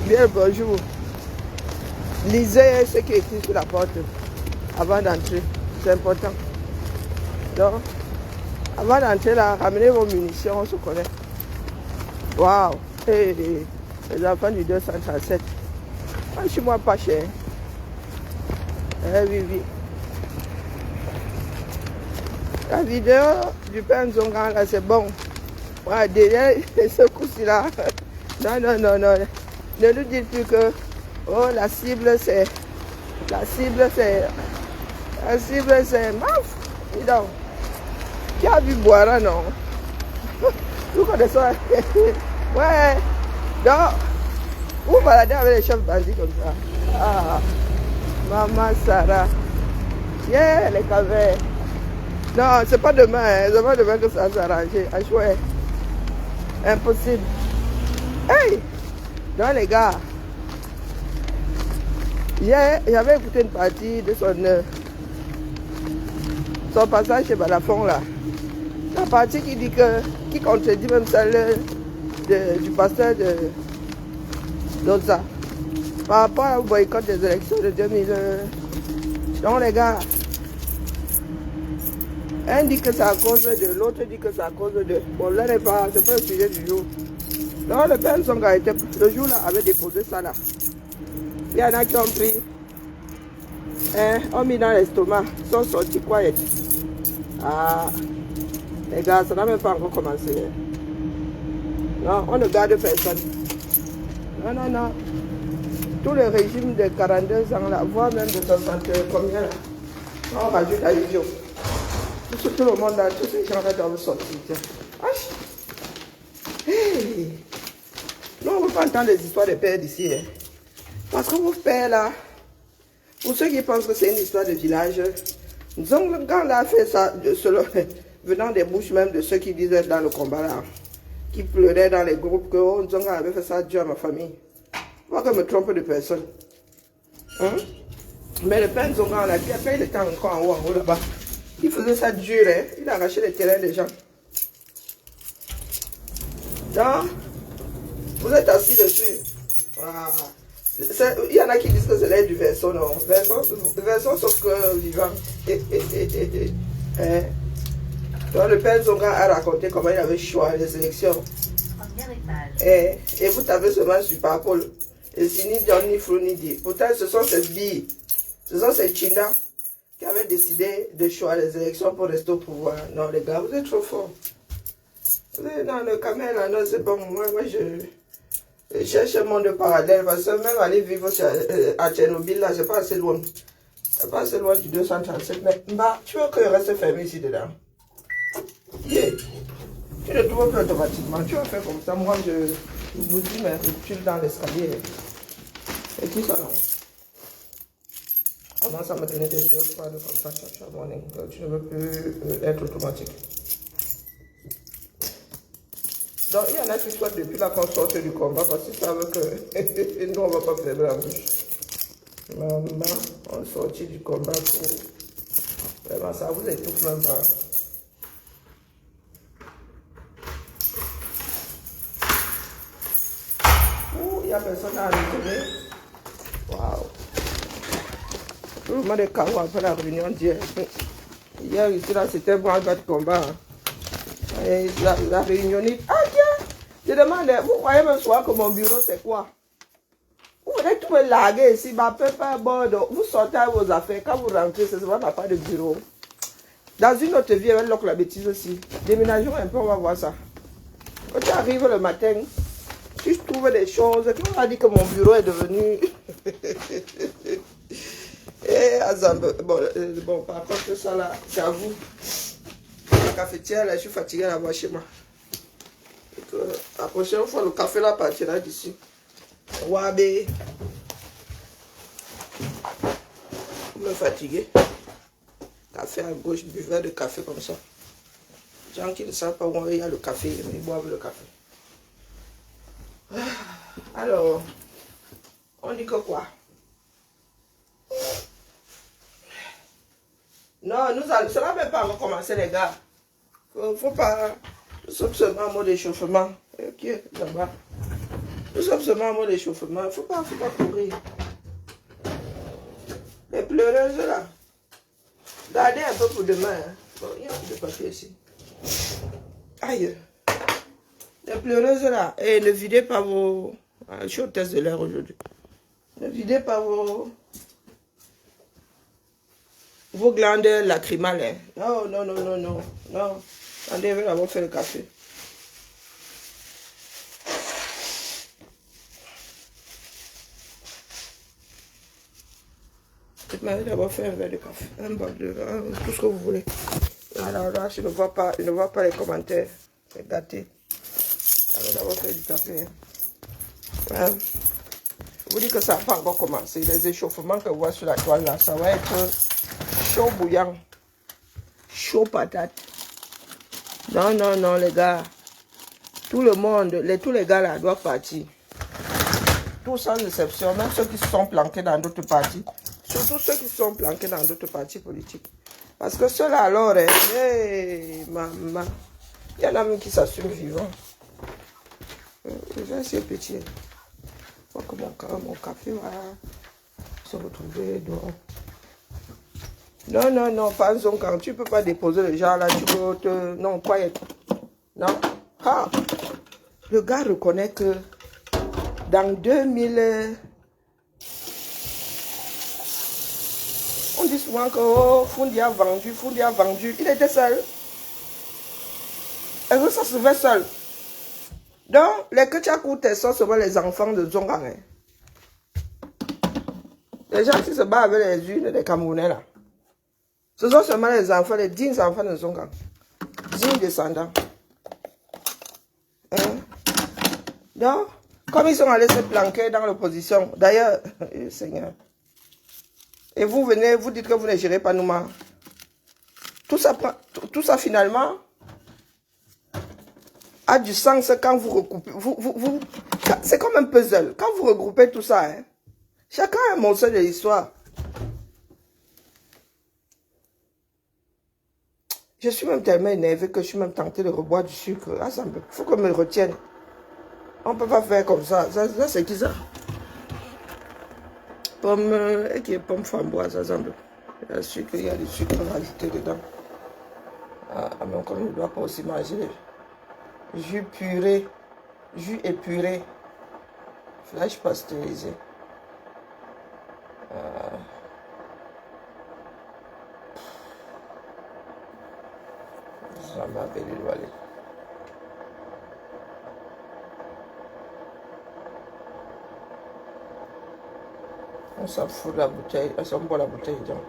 Bien bonjour. Lisez ce qui est écrit sur la porte avant d'entrer. C'est important. Donc, avant d'entrer là, ramenez vos munitions, on se connaît. Waouh! Hey, les enfants du 237. Franchement, pas cher. Eh oui, oui. La vidéo du père Nzonga, là, c'est bon. Ouais, derrière ce coup-ci là. Non, non, non, non. Ne nous dites plus que oh, la cible c'est. La cible c'est. La cible c'est. Maf! Dis donc. Qui a vu Boira, non? Nous connaissons. Ouais. Donc, vous baladez avec les chefs bandits comme ça. Ah. Maman Sarah. Yeah, les cavernes. Non, c'est pas demain, hein. C'est pas demain que ça va s'arranger. Ah, chouette. Impossible. Hey! Non, les gars. Hier, j'avais écouté une partie de son passage chez Balafon, là. La partie qui dit que, qui contredit même celle du pasteur de Doza. Par rapport au boycott des élections de 2000. Donc, les gars. Un dit que c'est à cause de, l'autre dit que c'est à cause de. Bon, là, c'est pas le sujet du jour. Donc, le père Nzonga était, le jour là, avait déposé ça là. Il y en a qui ont pris, ont mis dans l'estomac, sont sortis quiet. Ah, les gars, ça n'a même pas encore commencé. Non, on ne garde personne. Non, non, non. Tout le régime de 42 ans là, voire même de 60 combien là, on rajoute à l'idiot. Tout le monde là, tous ces gens-là doivent sortir. Hey. Non, on ne veut pas entendre les histoires des pères d'ici. Hein. Parce que vos pères là, pour ceux qui pensent que c'est une histoire de village, Nzonga a fait ça, venant des bouches même de ceux qui disaient dans le combat là, qui pleuraient dans les groupes que oh, Nzonga avait fait ça Dieu à ma famille. Pas que je me trompe de personne. Hein? Mais le père Nzonga, là, il était encore en haut là-bas. Il faisait ça dur, hein? Il arrachait les terrains des gens. Donc, vous êtes assis dessus. Voilà. Il y en a qui disent que c'est l'air du verso, non. Verso sauf que vivant. Hein? Donc, le père Nzonga a raconté comment il avait choisi les élections. Et vous avez seulement sur parole. Et c'est ni John ni Flou ni dit. Pourtant, ce sont ces billes. Ce sont ces Chinda qui avaient décidé de choisir les élections pour rester au pouvoir. Non, les gars, vous êtes trop forts. Non, le camel, là, non, c'est bon. Moi, je cherche un monde parallèle. Parce que même aller vivre à Tchernobyl, là, c'est pas assez loin. C'est pas assez loin du 237. Mais, bah, tu veux que je reste fermé ici dedans? Yeah. Tu ne trouves plus automatiquement. Tu vas faire comme ça. Moi, je vous dis, mais je suis dans l'escalier. Et tout ça, non. Commence à me donner des choses comme ça chaque morning. Tu ne veux plus être automatique. Donc, il y en a qui souhaitent depuis la qu'on sorte du combat parce qu'ils savent que nous, on ne va pas fermer la bouche. Maman, on sortit du combat pour... Vraiment, ça vous étouffe même pas. Il n'y a personne à retenir. Waouh. Tout le monde est KO après la réunion d'hier. Hier, ici, là, c'était bon de combat. Et la réunion... Ah, tiens! Je demande, vous croyez même soir que mon bureau, c'est quoi? Vous voulez tout me larguer ici, ma pépère bord. Vous sortez à vos affaires. Quand vous rentrez, c'est vraiment pas de bureau. Dans une autre vie, avec l'autre la bêtise aussi. Déménageons un peu, on va voir ça. Quand tu arrives le matin, tu trouves des choses. Quand on a dit que mon bureau est devenu... Et bon, par contre, ça là, c'est à vous. La cafetière, là, je suis fatigué là-bas chez moi. La prochaine fois, le café là partira d'ici. Wabé. Vous me fatiguez. Café à gauche, buveur de café comme ça. Les gens qui ne savent pas où il y a le café, ils boivent le café. Alors, on dit que quoi? Non, ça n'a même pas encore commencé, les gars. Faut pas. Nous sommes seulement en mode échauffement. Ok, là-bas. Nous sommes seulement en mode échauffement. Il ne faut pas courir. Les pleureuses là. Gardez un peu pour demain. Hein. Bon, il y a un peu de papier ici. Aïe. Les pleureuses là. Et ne videz pas vos... Je suis au test de l'air aujourd'hui. Ne videz pas vos glandes lacrymales. Hein. Non, non, non, non, non. Non. Attendez, je vais d'abord faire le café. Je vais d'abord faire un verre de café. Un bol de tout ce que vous voulez. Alors là, je ne vois pas les commentaires. C'est gâté. Alors d'abord faire du café. Hein. Je vous dis que ça n'a pas encore commencé. Les échauffements que vous voyez sur la toile là, ça va être chaud bouillant. Chaud patate. Non, non, non, les gars. Tout le monde, tous les gars là doivent partir. Tous sans exception, même ceux qui se sont planqués dans d'autres partis. Surtout ceux qui se sont planqués dans d'autres partis politiques. Parce que ceux-là alors, hey, maman, il y en a même qui s'assument vivants. Je vais essayer de pétiller. Je crois que mon café va se retrouver dehors. Non, non, non, pas quand tu ne peux pas déposer le genre là, tu peux te... Non, quiet. Non. Ah. Le gars reconnaît que dans 2000... On dit souvent que oh, Foundi a vendu, Foundi a vendu. Il était seul. Et que ça se fait seul. Donc, les que tu as coûté sont seulement les enfants de Zongang. Hein. Les gens qui se battent avec les unes des Camerounais là. Ce sont seulement les enfants, les dignes enfants de Zongang. Dignes descendants. Hein? Donc, comme ils sont allés se planquer dans l'opposition, d'ailleurs, Seigneur, et vous venez, vous dites que vous ne gérez pas Nouma. Tout ça finalement a du sens quand vous recoupez. C'est comme un puzzle. Quand vous regroupez tout ça, hein, chacun a un morceau de l'histoire. Je suis même tellement énervé que je suis même tenté de reboire du sucre. Ah, il faut qu'on me retienne. On ne peut pas faire comme ça. Ça c'est qui ça? Pomme, qui est pomme framboise, ça semble. Il y a du sucre rajouté dedans. Ah, mais comme je ne dois pas aussi manger. Jus puré. Jus épuré. Flash pasteurisé. Ça m'a appelé l'oilet. On s'en fout de la bouteille. On boit la bouteille dedans.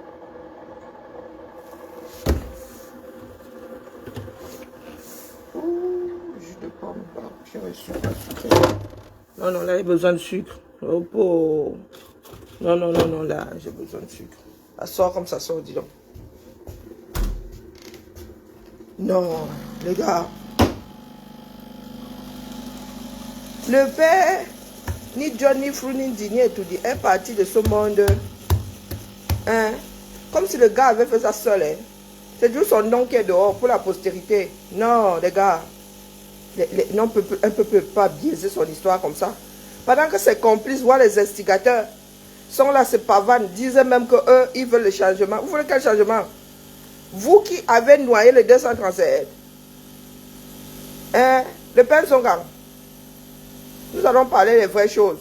Jus de pomme. J'ai reçu. Non, non, là, j'ai besoin de sucre. Oh, non, non, non, non, là, j'ai besoin de sucre. Ça sort comme ça sort, dis donc. Non, les gars. Le père, ni John, ni Frou, ni Digné, et tout dit, est parti de ce monde. Hein? Comme si le gars avait fait ça seul. Hein? C'est juste son nom qui est dehors pour la postérité. Non, les gars. On ne peut pas biaiser son histoire comme ça. Pendant que ses complices, voire les instigateurs, sont là, se pavanent, disent même qu'eux, ils veulent le changement. Vous voulez quel changement? Vous qui avez noyé le 237. Hein? Le père Zongang. Nous allons parler des vraies choses.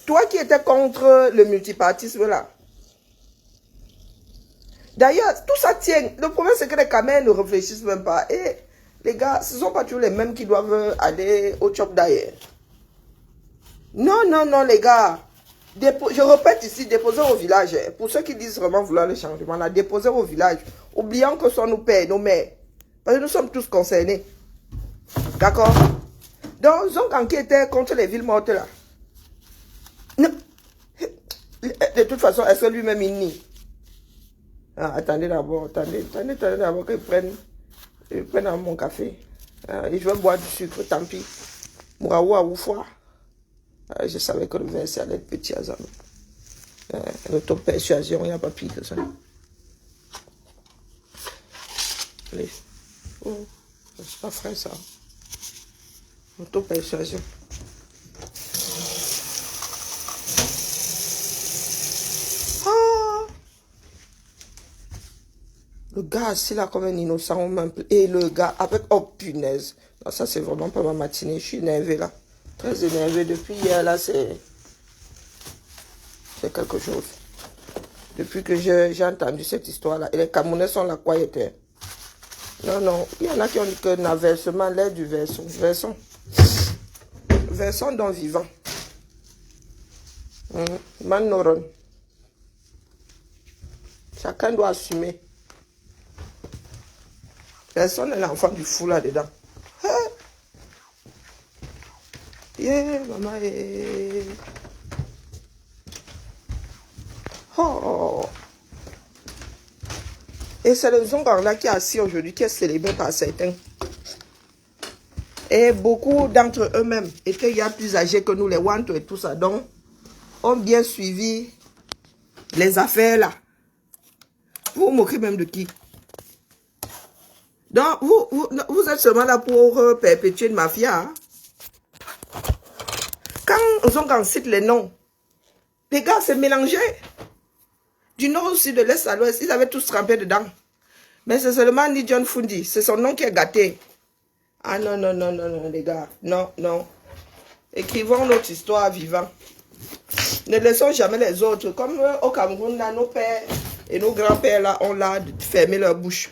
Toi qui étais contre le multipartisme là. D'ailleurs, tout ça tient. Le problème c'est que les Camerounais ne réfléchissent même pas. Et les gars, ce ne sont pas toujours les mêmes qui doivent aller au chop d'ailleurs. Non, non, non les gars. Je répète ici, déposer au village. Pour ceux qui disent vraiment vouloir le changement, là, déposer au village. Oublions que ce sont nos pères, nos mères. Parce que nous sommes tous concernés. D'accord? Donc, Zongang qui était contre les villes mortes là. Non. De toute façon, est-ce que lui-même il nie? Ah, attendez d'abord, attendez d'abord qu'ils prennent mon café. Et je vais boire du sucre, tant pis. Mouraou à Oufoua. Je savais que le verset allait être petit à ça. L'auto-persuasion, il n'y a pas pire que ça. Allez. Oh, c'est pas frais ça. Auto-persuasion. Le gars assis là comme un innocent. Et le gars avec... Oh punaise. Non, ça c'est vraiment pas ma matinée. Je suis énervée là. Très énervée. Depuis hier là c'est quelque chose. Depuis que j'ai entendu cette histoire là. Et les Camerounais sont là quoi étaient. Non, non. Il y en a qui ont dit que n'a versement l'air du verson. Versons dans vivant. Manoron. Chacun doit assumer. Personne n'est l'enfant du fou là-dedans. Maman. Oh. Et c'est le Zongar là qui est assis aujourd'hui, qui est célébré par certains. Et beaucoup d'entre eux-mêmes étaient il y a plus âgés que nous, les Wanto et tout ça. Donc, ont bien suivi les affaires là. Vous vous moquez même de qui? Donc, vous êtes seulement là pour perpétuer une mafia. Hein? Quand on cite les noms, les gars s'est mélangé. Du nord au sud, de l'est à l'ouest, ils avaient tous trempé dedans. Mais c'est seulement ni John Fundi. C'est son nom qui est gâté. Ah non, non, non, non, non, les gars. Non, non. Écrivons notre histoire vivant. Ne laissons jamais les autres. Comme au Cameroun, là, nos pères et nos grands-pères, là, ont là de fermer leur bouche.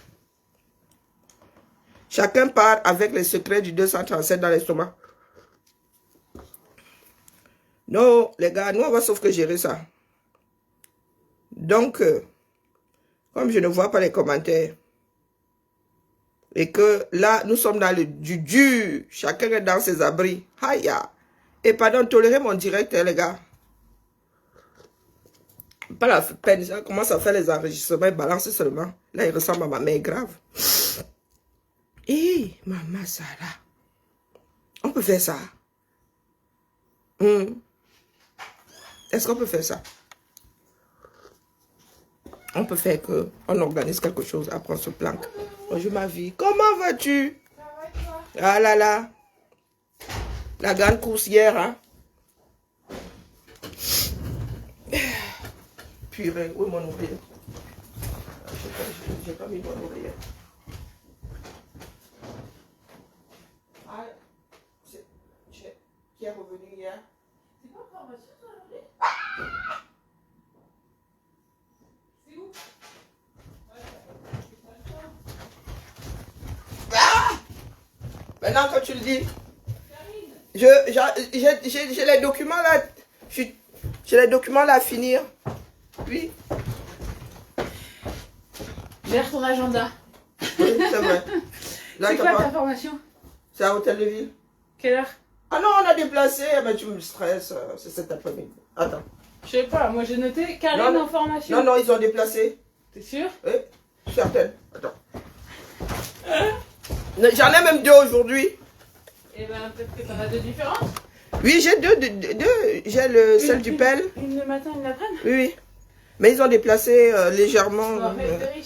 Chacun part avec les secrets du 237 dans l'estomac. Non, les gars, nous, on va sauf que gérer ça. Donc, comme je ne vois pas les commentaires, et que là, nous sommes dans du dur, chacun est dans ses abris. Aïe. Et pardon, tolérez mon direct, hein, les gars. Pas la peine, ça commence à faire les enregistrements et balancer seulement. Là, il ressemble à ma mère grave. Hé, maman Sarah. On peut faire ça. Est-ce qu'on peut faire ça? On peut faire que on organise quelque chose, après on se planque. Bonjour ma vie. Comment vas-tu? Ah là là. La grande course hier, hein? Purée, où est mon oreiller? J'ai pas mis mon oreiller. Ah, qui est revenu hier? C'est pas formation aujourd'hui? C'est où? Ah! Maintenant quand tu le dis, j'ai les documents là. J'ai les documents là à finir. Oui. Gère ton agenda. Oui, c'est vrai. C'est quoi ta formation? C'est à Hôtel de Ville. Quelle heure? Ah non, on a déplacé, mais tu me stresses, c'est cet après-midi. Attends. Je sais pas, moi j'ai noté Karine en formation. Non, non, ils ont déplacé. T'es sûr? Oui, certaine. Attends. J'en ai même deux aujourd'hui. Eh ben peut-être que t'en as deux différentes. Oui, j'ai deux. J'ai celle du PEL. Une le matin, une l'après-midi? Oui, oui. Mais ils ont déplacé légèrement.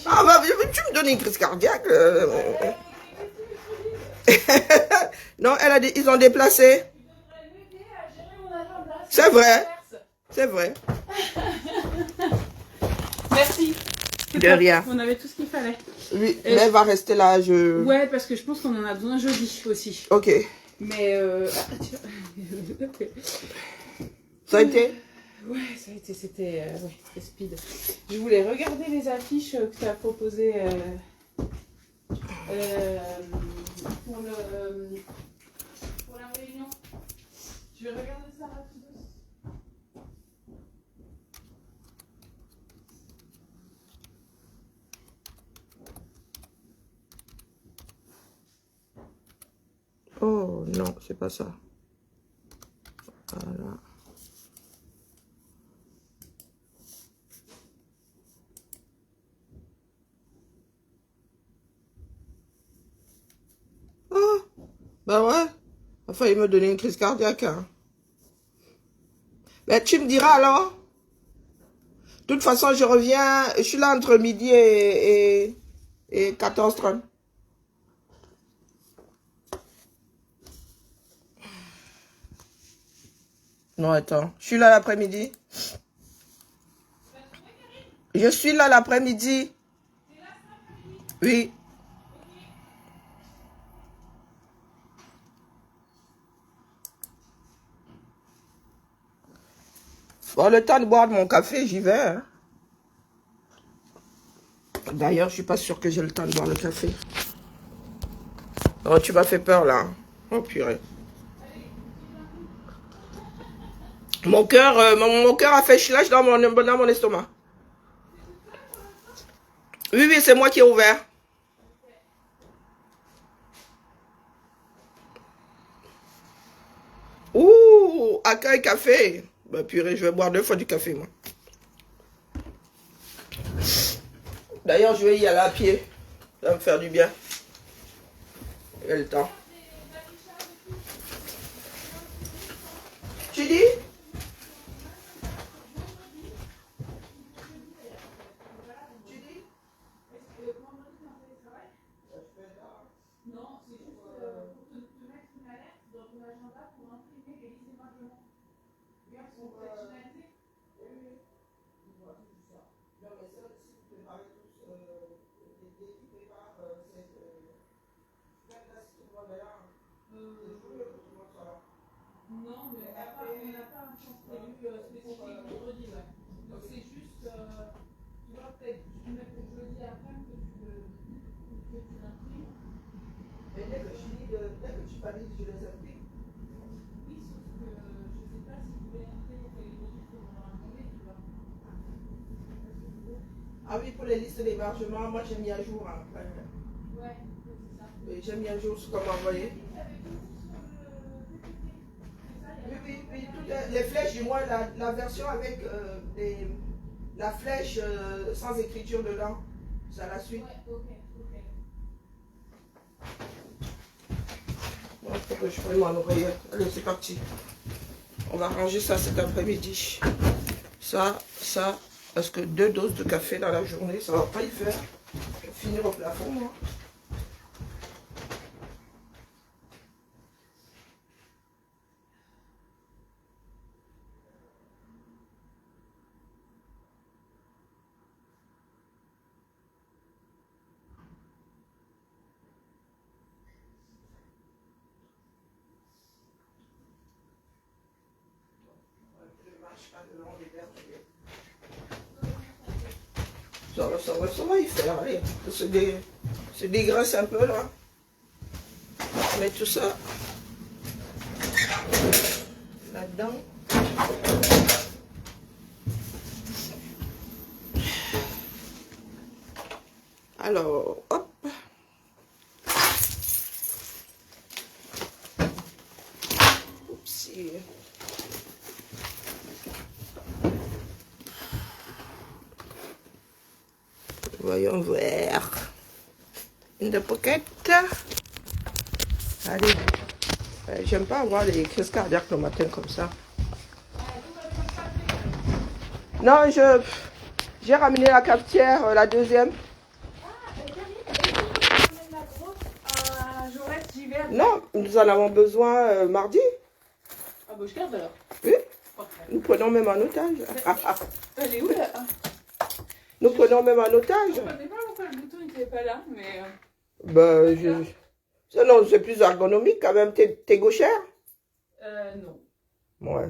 Ah bah, tu me donnes une crise cardiaque. Non, ils ont déplacé. C'est vrai. C'est vrai. Merci. De rien. On avait tout ce qu'il fallait. Oui, mais elle va rester là. Ouais, parce que je pense qu'on en a besoin jeudi aussi. Ok. Mais Ça a été? Ouais, ça a été, c'était speed. Je voulais regarder les affiches que tu as proposées pour la réunion. Je vais regarder ça rapidement. Oh non, c'est pas ça. Voilà. Oh, bah ouais. Il a failli me donner une crise cardiaque. Hein. Mais tu me diras alors. De toute façon, je reviens. Je suis là entre midi et 14h30. Non, attends. Je suis là l'après-midi. Je suis là l'après-midi. Oui. Bon, le temps de boire mon café, j'y vais. Hein. D'ailleurs, je suis pas sûre que j'ai le temps de boire le café. Oh, tu m'as fait peur, là. Oh, purée. Mon cœur a fait chlash dans mon estomac. Oui, oui, c'est moi qui ai ouvert. Ouh, accueil café. Bah, purée, je vais boire 2 fois du café, moi. D'ailleurs, je vais y aller à pied. Ça va me faire du bien. Il y a le temps. Tu dis? Non, mais on n'a pas un temps prévu spécifique vendredi, ouais. Donc c'est juste, tu vois, peut-être mettre le jeudi après que tu l'imprimes. Mais dès que tu valides, je les imprime. Oui, sauf que je ne sais pas si vous voulez imprimer pour les modifs qu'on va imprimer, tu vois. Ah oui, pour les listes d'hébergement, moi j'ai mis à jour. Hein. Ouais, c'est ça. J'ai mis à jour ce qu'on m'a envoyé. Oui, toutes les flèches, du moins la version avec la flèche sans écriture dedans. C'est à la suite. Ouais, ok. Bon, il faut que je prenne mon oreillette. Allez, c'est parti. On va ranger ça cet après-midi. Ça, parce que 2 doses de café dans la journée, ça va pas y faire. Je vais finir au plafond, moi. Ça va y faire, allez. Se dégraisse un peu là. On met tout ça là-dedans. Alors, hop. Oupsie. Voyons voir. In the pocket. Allez. J'aime pas avoir les crises cardiaques le matin comme ça. Non, j'ai ramené la cafetière, la deuxième. Non, nous en avons besoin mardi. Ah bah je garde alors. Oui. Nous prenons même en otage. Elle est où là? Nous prenons même en otage. Je ne connais pas pourquoi le bouton n'était pas là, mais... Non, c'est plus ergonomique quand même. T'es gauchère? Non. Ouais.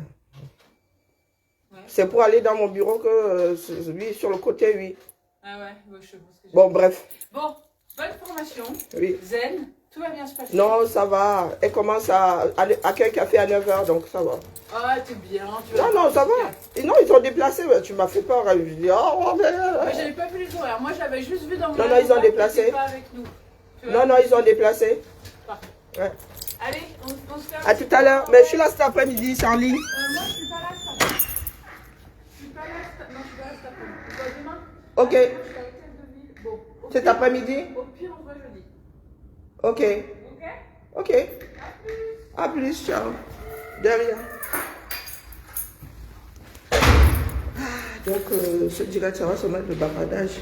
C'est pour aller dans mon bureau que oui, sur le côté, oui. Ah ouais, je pense que bon, bref. Bon, bonne formation. Oui. Zen, tout va bien se passer. Non, ça va. Elle commence à accueillir café à 9 h, donc ça va. Ah, t'es bien. Non, ça va. Et non, ils ont déplacé. Tu m'as fait peur. Je dis, oh, mais j'avais pas vu les horaires. Moi, j'avais juste vu dans mon... Non, ils ont déplacé. Pas avec nous. Non, ils ont déplacé. Parfait. Ouais. Allez, on se fait... À tout à l'heure. Mais je suis là cet après-midi, c'est en ligne. Moi, je suis pas là cet après-midi. Je suis pas là cet après-midi. Demain. Ok. Je suis avec Ville. Bon. Cet après-midi? Au pire, on se voit jeudi. Ok. Ok? Ok. À plus, ciao. De rien. Donc, ce direct, ça va se mettre de bavardage.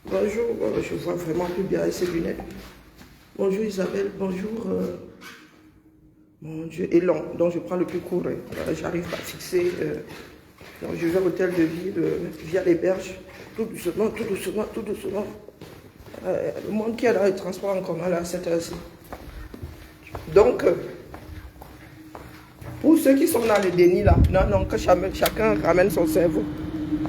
Bonjour. Je vois vraiment plus bien avec ces lunettes. Bonjour Isabelle. Bonjour. Mon Dieu, et long. Donc, je prends le plus court. J'arrive pas à fixer. Donc je vais à l'hôtel de ville via les berges. Tout doucement, tout doucement, tout doucement. Le monde qui est dans les transports en commun là à cette heure-ci. Donc, pour ceux qui sont dans le déni là, non, que chacun ramène son cerveau.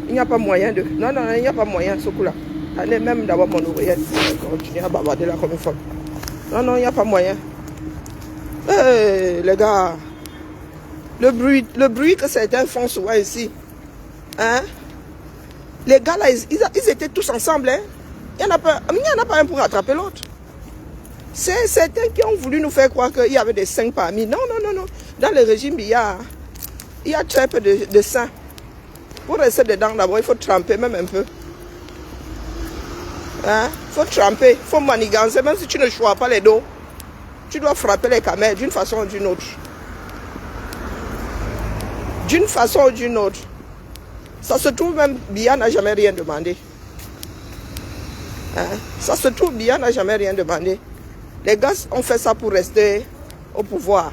Il n'y a pas moyen de... Non, il n'y a pas moyen ce coup-là. Allez même d'avoir mon oreillette pour continuer à bavarder là comme une folle. Non, il n'y a pas moyen. Hey, les gars, le bruit que certains font souvent ici, hein? Les gars là, ils étaient tous ensemble, hein? Il n'y en a pas un pour rattraper l'autre. C'est certains qui ont voulu nous faire croire qu'il y avait des saints parmi. Non. Dans le régime, il y a très peu de saints. Pour rester dedans, d'abord, il faut tremper même un peu. Hein? Il faut tremper, il faut manigancer. Même si tu ne choisis pas les dos, tu dois frapper les camels d'une façon ou d'une autre. D'une façon ou d'une autre. Ça se trouve même, Biya n'a jamais rien demandé. Hein? Ça se trouve, Biya n'a jamais rien demandé. Les gars ont fait ça pour rester au pouvoir.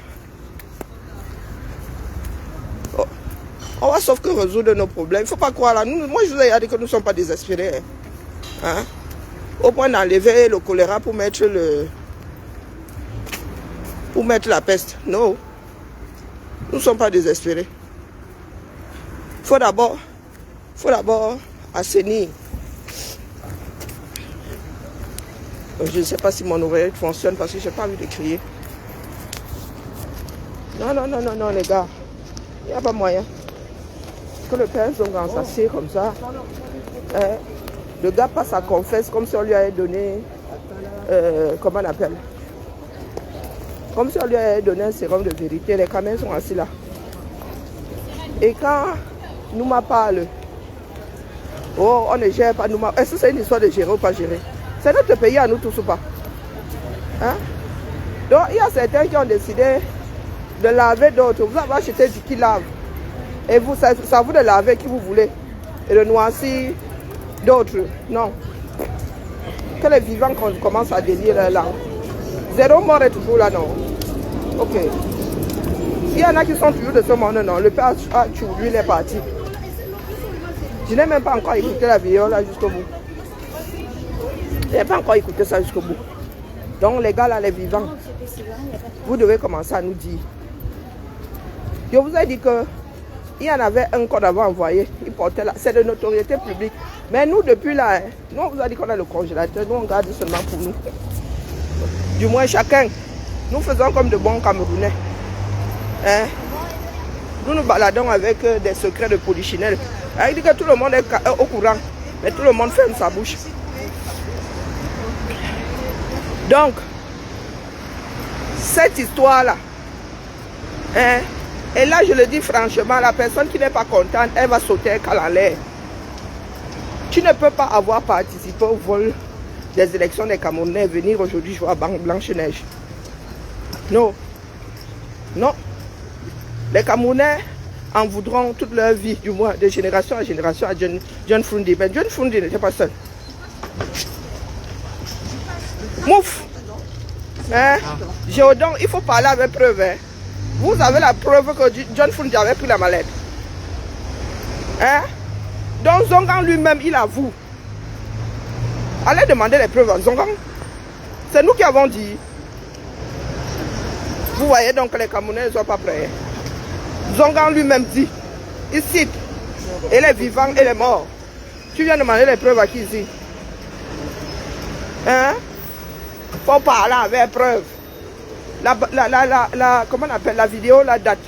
Oh. On va sauf que résoudre nos problèmes. Il ne faut pas croire là. Moi, je vous ai dit que nous ne sommes pas désespérés. Hein? Au point d'enlever le choléra pour mettre la peste. Non. Nous ne sommes pas désespérés. Il faut d'abord assainir. Je ne sais pas si mon oreillette fonctionne parce que je n'ai pas envie de crier. Non, les gars. Il n'y a pas moyen. Que le père Zongan s'assied comme ça. Le gars passe à confesse comme si on lui avait donné... comment on appelle? Comme si on lui avait donné un sérum de vérité. Les caméras sont assis là. Et quand Nouma parle, oh, on ne gère pas Nouma. Est-ce que c'est une histoire de gérer ou pas gérer? C'est notre pays à nous tous ou pas? Hein? Donc il y a certains qui ont décidé de laver d'autres. Vous avez acheté du qui lave. Et vous, c'est à vous de laver qui vous voulez. Et de noircir d'autres. Non. Que les vivants commencent à délire là. Zéro mort est toujours là, non? Ok. Il y en a qui sont toujours de ce monde, non. Le père a tué, lui, il est parti. Je n'ai même pas encore écouté la vidéo là jusqu'au bout. Je n'ai pas encore écouté ça jusqu'au bout. Donc les gars là, les vivants, vous devez commencer à nous dire. Je vous ai dit que il y en avait un qu'on avait envoyé. Il portait là. C'est de notoriété publique. Mais nous, depuis là, nous on vous a dit qu'on a le congélateur. Nous on garde seulement pour nous. Du moins chacun. Nous faisons comme de bons Camerounais. Hein? Nous nous baladons avec des secrets de polichinelle. Il dit que tout le monde est au courant. Mais tout le monde ferme sa bouche. Donc, cette histoire-là, hein, et là je le dis franchement, la personne qui n'est pas contente, elle va sauter un cal en l'air. Tu ne peux pas avoir participé au vol des élections des Camerounais, venir aujourd'hui jouer à Blanche-Neige. Non. Non. Les Camerounais en voudront toute leur vie, du moins de génération à génération à John Frundi. Mais John Frundi n'était pas seul. Mouf. Hein? Géodon, il faut parler avec preuve. Hein? Vous avez la preuve que John Frundi avait pris la mallette. Hein? Donc Zongan lui-même, il avoue. Allez demander les preuves à Zongan. C'est nous qui avons dit. Vous voyez donc que les Camerounais ne sont pas prêts. Zongan lui-même dit. Il cite. Et les vivants et les morts. Tu viens demander les preuves à qui ici? Hein? Faut parler avec preuve. Comment on appelle la vidéo, la date.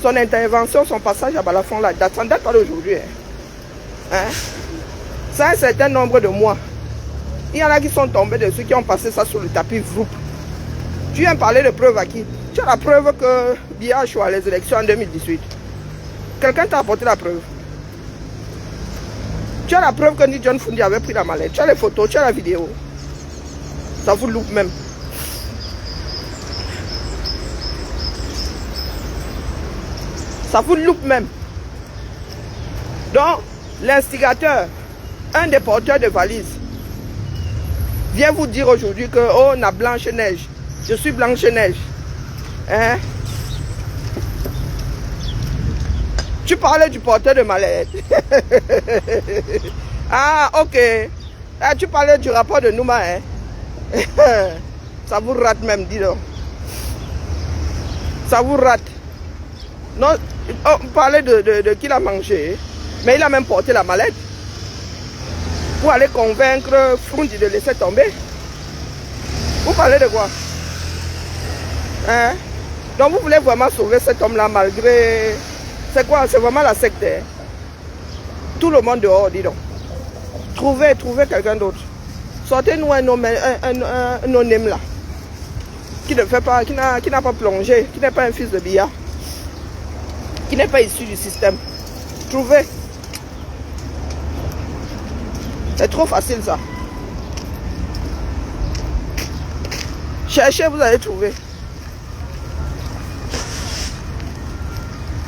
Son intervention, son passage à Balafon, la date. Ça ne date pas d'aujourd'hui. Hein? Ça un certain nombre de mois. Il y en a qui sont tombés dessus, qui ont passé ça sur le tapis groupe. Tu viens parler de preuve à qui? Tu as la preuve que Biya a choisi les élections en 2018. Quelqu'un t'a apporté la preuve. Tu as la preuve que ni John Frundi avait pris la mallette. Tu as les photos, tu as la vidéo. Ça vous loupe même. Ça vous loupe même. Donc, l'instigateur, un des porteurs de valises, vient vous dire aujourd'hui que, oh, on a Blanche-Neige. Je suis Blanche-Neige. Hein? Tu parlais du porteur de mallette. Ah, ok. Ah, tu parlais du rapport de Nouma, hein. Ça vous rate même, dis donc. Ça vous rate. Non, on parlait de qui l'a mangé. Mais il a même porté la mallette. Pour aller convaincre Frundi de laisser tomber. Vous parlez de quoi? Hein? Donc vous voulez vraiment sauver cet homme-là malgré... C'est quoi? C'est vraiment la secte. Hein? Tout le monde dehors, dis donc. Trouvez quelqu'un d'autre. Sortez-nous un non-name là. Qui ne fait pas, qui n'a pas plongé, qui n'est pas un fils de billard. Qui n'est pas issu du système. Trouvez. C'est trop facile ça. Cherchez, vous allez trouver.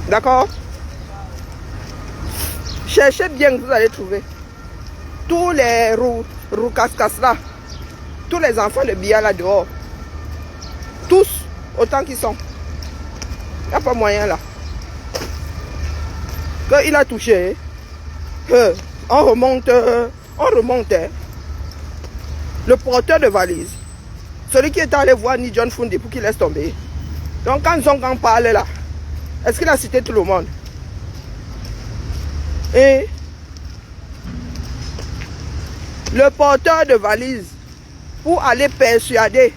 D'accord? Cherchez bien, vous allez trouver. Tous les roucascas là, tous les enfants de billard là dehors, tous, autant qu'ils sont. Il n'y a pas moyen là. Qu'il a touché, on remonte. Hein. Le porteur de valise, celui qui est allé voir Ni John Fundi pour qu'il laisse tomber. Donc quand Zongang parle là, est-ce qu'il a cité tout le monde? Et le porteur de valise pour aller persuader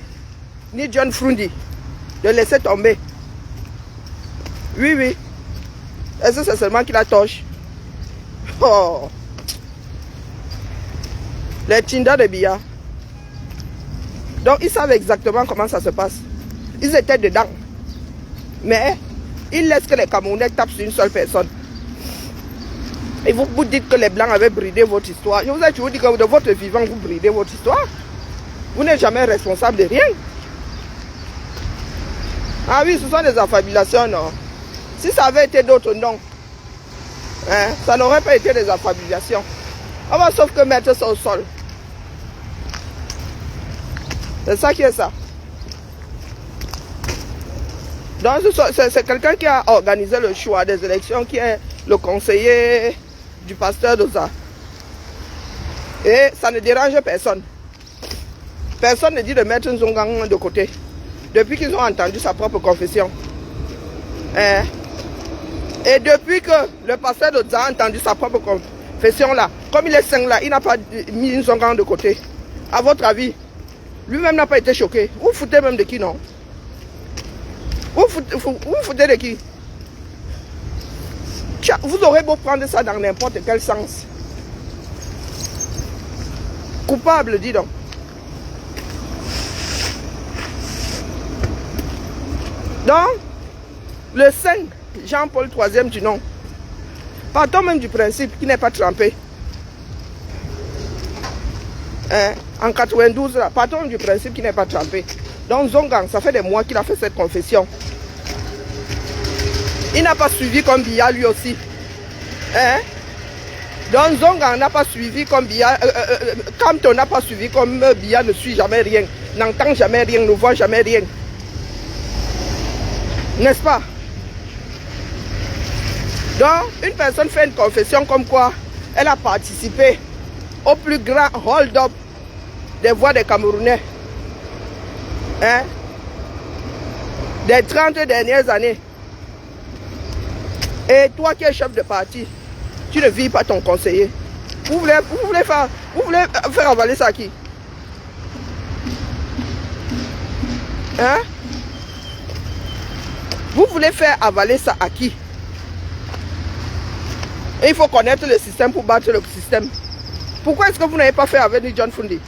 Ni John Fundi de laisser tomber. Oui. Est-ce que c'est seulement qu'il a torche? Oh. Les Tinda de billard. Donc ils savent exactement comment ça se passe. Ils étaient dedans. Mais ils laissent que les Camerounais tapent sur une seule personne. Et vous dites que les Blancs avaient bridé votre histoire. Je vous ai toujours dit que de votre vivant, vous bridez votre histoire. Vous n'êtes jamais responsable de rien. Ah oui, ce sont des affabulations, non. Si ça avait été d'autres noms, hein, ça n'aurait pas été des affabulations. On va sauf que mettre ça au sol. C'est ça qui est ça. Donc c'est quelqu'un qui a organisé le choix des élections, qui est le conseiller du pasteur d'Oza. Et ça ne dérange personne. Personne ne dit de mettre Zongang de côté. Depuis qu'ils ont entendu sa propre confession. Hein? Et depuis que le pasteur d'Oza a entendu sa propre confession là, comme il est saint là, il n'a pas mis Zongang de côté. À votre avis, lui-même n'a pas été choqué. Vous foutez même de qui, non? Vous foutez de qui? Vous aurez beau prendre ça dans n'importe quel sens. Coupable, dis donc. Donc, le saint Jean-Paul III du nom, partons même du principe qu'il n'est pas trempé. Hein? En 92, là, partons du principe qu'il n'est pas trempé. Donc Zongang, ça fait des mois qu'il a fait cette confession. Il n'a pas suivi comme Biya lui aussi. Hein? Donc Zongang n'a pas suivi comme Biya. Kamto n'a pas suivi comme Biya ne suit jamais rien, n'entend jamais rien, ne voit jamais rien. N'est-ce pas? Donc une personne fait une confession comme quoi elle a participé au plus grand hold-up des voix des Camerounais. Hein? Des 30 dernières années. Et toi qui es chef de parti, tu ne vis pas ton conseiller. Vous voulez faire avaler ça à qui? Hein? Vous voulez faire avaler ça à qui? Et il faut connaître le système pour battre le système. Pourquoi est-ce que vous n'avez pas fait avec Ni John Fundi?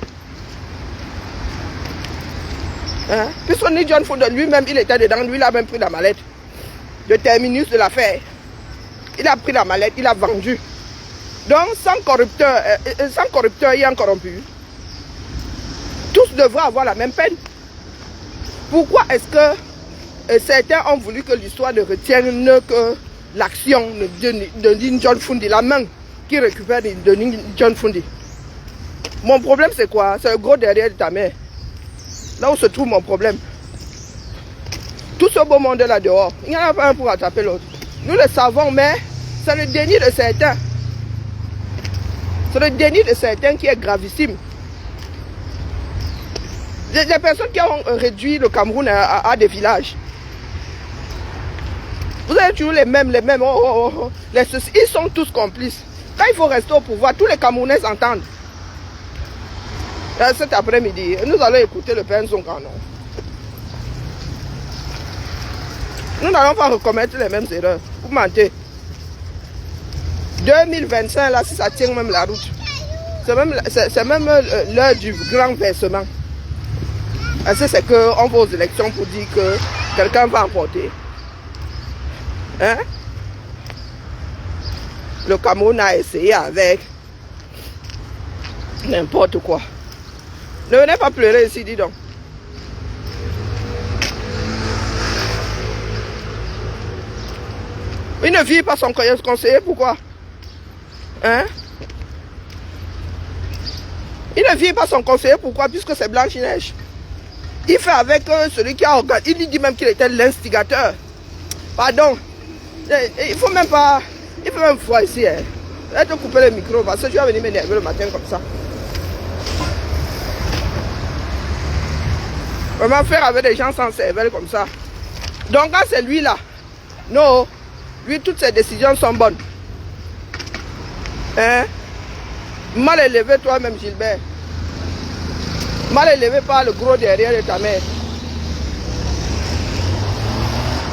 Hein? Puisque Ni John Fundi lui-même, il était dedans, lui il a même pris la mallette. Le terminus de l'affaire. Il a pris la mallette, il a vendu. Donc sans corrupteur et un corrompu, tous devraient avoir la même peine. Pourquoi est-ce que certains ont voulu que l'histoire ne retienne que l'action de Ni John Fundi, la main qui récupère de Ni John Fundi? Mon problème c'est quoi? C'est le gros derrière de ta mère. Là où se trouve mon problème. Tout ce beau monde là dehors, il n'y en a pas un pour attraper l'autre. Nous le savons, mais C'est le déni de certains. C'est le déni de certains qui est gravissime. Les personnes qui ont réduit le Cameroun à des villages. Vous avez toujours les mêmes. Ils sont tous complices. Quand il faut rester au pouvoir, tous les Camerounais s'entendent. Cet après-midi, nous allons écouter le père Nzongano. Nous n'allons pas recommettre les mêmes erreurs. Vous mentez. 2025, là, si ça tient même la route, c'est même l'heure du grand versement. C'est qu'on va aux élections pour dire que quelqu'un va emporter. Hein? Le Cameroun a essayé avec n'importe quoi. Ne venez pas pleurer ici, dis donc. Il ne vit pas son conseiller, pourquoi? Hein? Il ne vit pas son conseiller, pourquoi? Puisque c'est Blanche-Neige. Il fait avec celui qui a organisé. Il lui dit même qu'il était l'instigateur. Pardon. Il faut même pas. Il faut même voir ici. Hein. Je vais te couper le micro parce que tu vas venir m'énerver le matin comme ça. Comment faire avec des gens sans cervelle comme ça? Donc quand c'est lui là. Non. Lui, toutes ses décisions sont bonnes. Hein? Mal élevé toi-même, Gilbert. Mal élevé par le gros derrière de ta mère.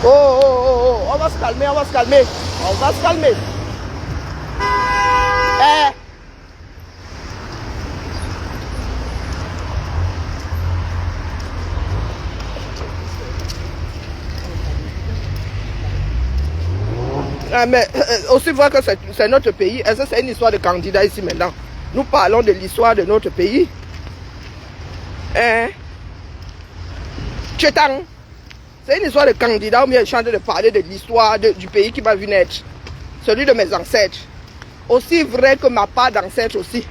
Oh, on va se calmer, on va se calmer. On va se calmer. Mais aussi vrai que c'est notre pays. Est-ce que c'est une histoire de candidat ici maintenant? Nous parlons de l'histoire de notre pays. Hein? Tchétang. C'est une histoire de candidat ou bien je suis en train de parler de l'histoire du pays qui m'a vu naître. Celui de mes ancêtres. Aussi vrai que ma part d'ancêtre aussi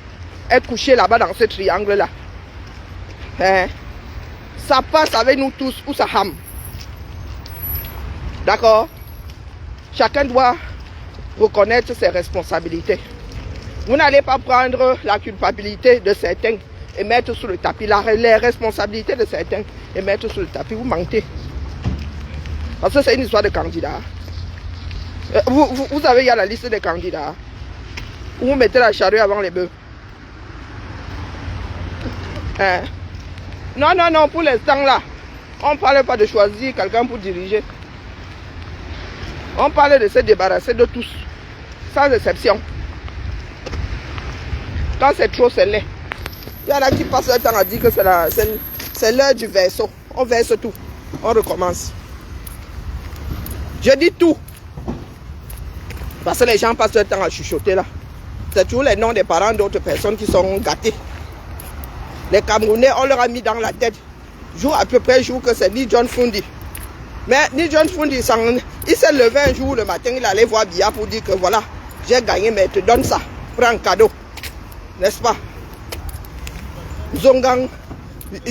est couchée là-bas dans ce triangle-là. Hein? Ça passe avec nous tous ou ça rame. D'accord? Chacun doit reconnaître ses responsabilités. Vous n'allez pas prendre la culpabilité de certains et mettre sous le tapis. Les responsabilités de certains et mettre sous le tapis. Vous mentez. Parce que c'est une histoire de candidats. Vous savez, il y a la liste des candidats. Vous mettez la charrue avant les bœufs. Hein? Non, pour l'instant là, on ne parle pas de choisir quelqu'un pour diriger. On parle de se débarrasser de tous, sans exception. Quand c'est trop, c'est laid. Il y en a qui passent le temps à dire que c'est l'heure du verso. On verse tout. On recommence. Je dis tout. Parce que les gens passent le temps à chuchoter là. C'est toujours les noms des parents d'autres personnes qui sont gâtés. Les Camerounais, on leur a mis dans la tête, jour à peu près jour, que c'est ni John Fundi. Mais ni John Fundi, il s'est levé un jour le matin, il allait voir Biya pour dire que voilà, j'ai gagné, mais je te donne ça, prends un cadeau. N'est-ce pas? Zongang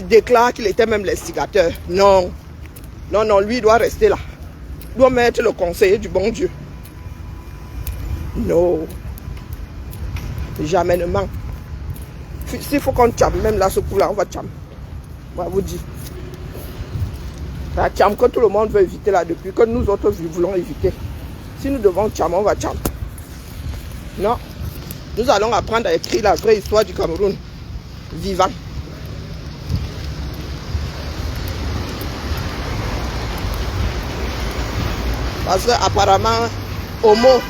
déclare qu'il était même l'instigateur. Non, lui il doit rester là. Il doit mettre le conseiller du bon Dieu. Non. Jamais ne ment. S'il faut qu'on tchame, même là, ce coup-là, on va tchame. On va vous dire. La tchame que tout le monde veut éviter là, depuis que nous autres voulons éviter. Si nous devons tchame, on va tchame. Non. Nous allons apprendre à écrire la vraie histoire du Cameroun. Vivant. Parce que apparemment, Homo,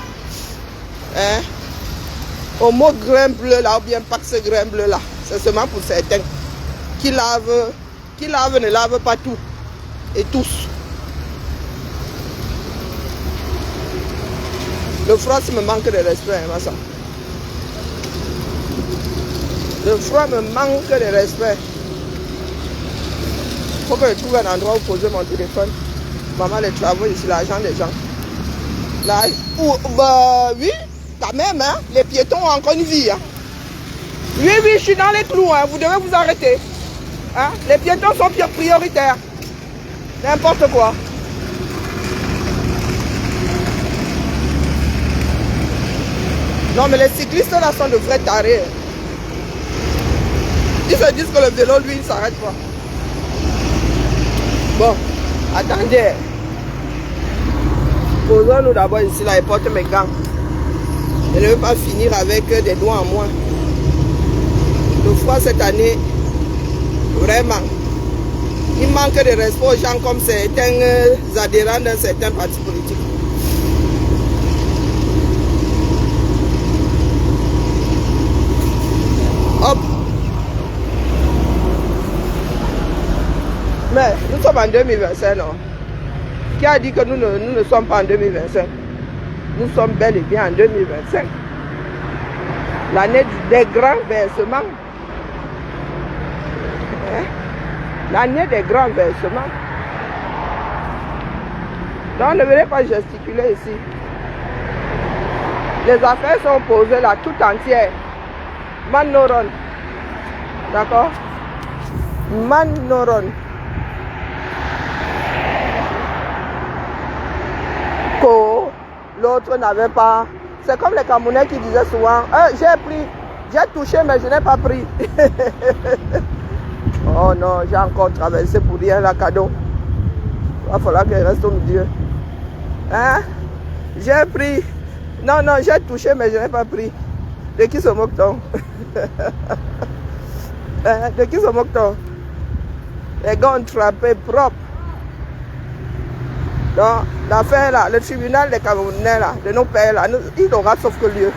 hein, Homo grain bleu là, ou bien Pax grain bleu là, c'est seulement pour certains qui lavent ne lavent pas tout et tous. Le froid, me manque de respect, hein, ça. Le froid me manque de respect. Il faut que je trouve un endroit où poser mon téléphone. Maman, les travaux ici, l'argent des gens. Là, oui, quand même, hein, les piétons ont encore une vie. Hein. Oui, je suis dans les clous, hein, vous devez vous arrêter. Hein. Les piétons sont prioritaires. N'importe quoi. Non, mais les cyclistes là sont de vrais tarés. Ils se disent que le vélo, lui, il ne s'arrête pas. Bon, attendez. Posons-nous d'abord ici, là, et porte mes gants. Je ne veux pas finir avec des doigts en moins. Le froid cette année, vraiment, il manque de respect aux gens comme certains adhérents d'un certain parti politique. Hop. Mais nous sommes en 2025, non? Qui a dit que nous ne sommes pas en 2025? Nous sommes bel et bien en 2025. L'année des grands versements. Hein? L'année des grands versements. Donc ne venez pas gesticuler ici. Les affaires sont posées là, tout entières. Manoron. D'accord? Manoron. L'autre n'avait pas. C'est comme les Camerounais qui disaient souvent j'ai pris, j'ai touché mais je n'ai pas pris. Oh non, j'ai encore traversé pour rien la cadeau. Il va falloir qu'elle reste au milieu. Hein? J'ai pris. Non, non, j'ai touché mais je n'ai pas pris. De qui se moque-t-on? Hein? De qui se moque-t-on? Les gars ont trappé propre. Donc, l'affaire là, le tribunal des Camerounais là, de nos pères là, il aura sauf que lieu.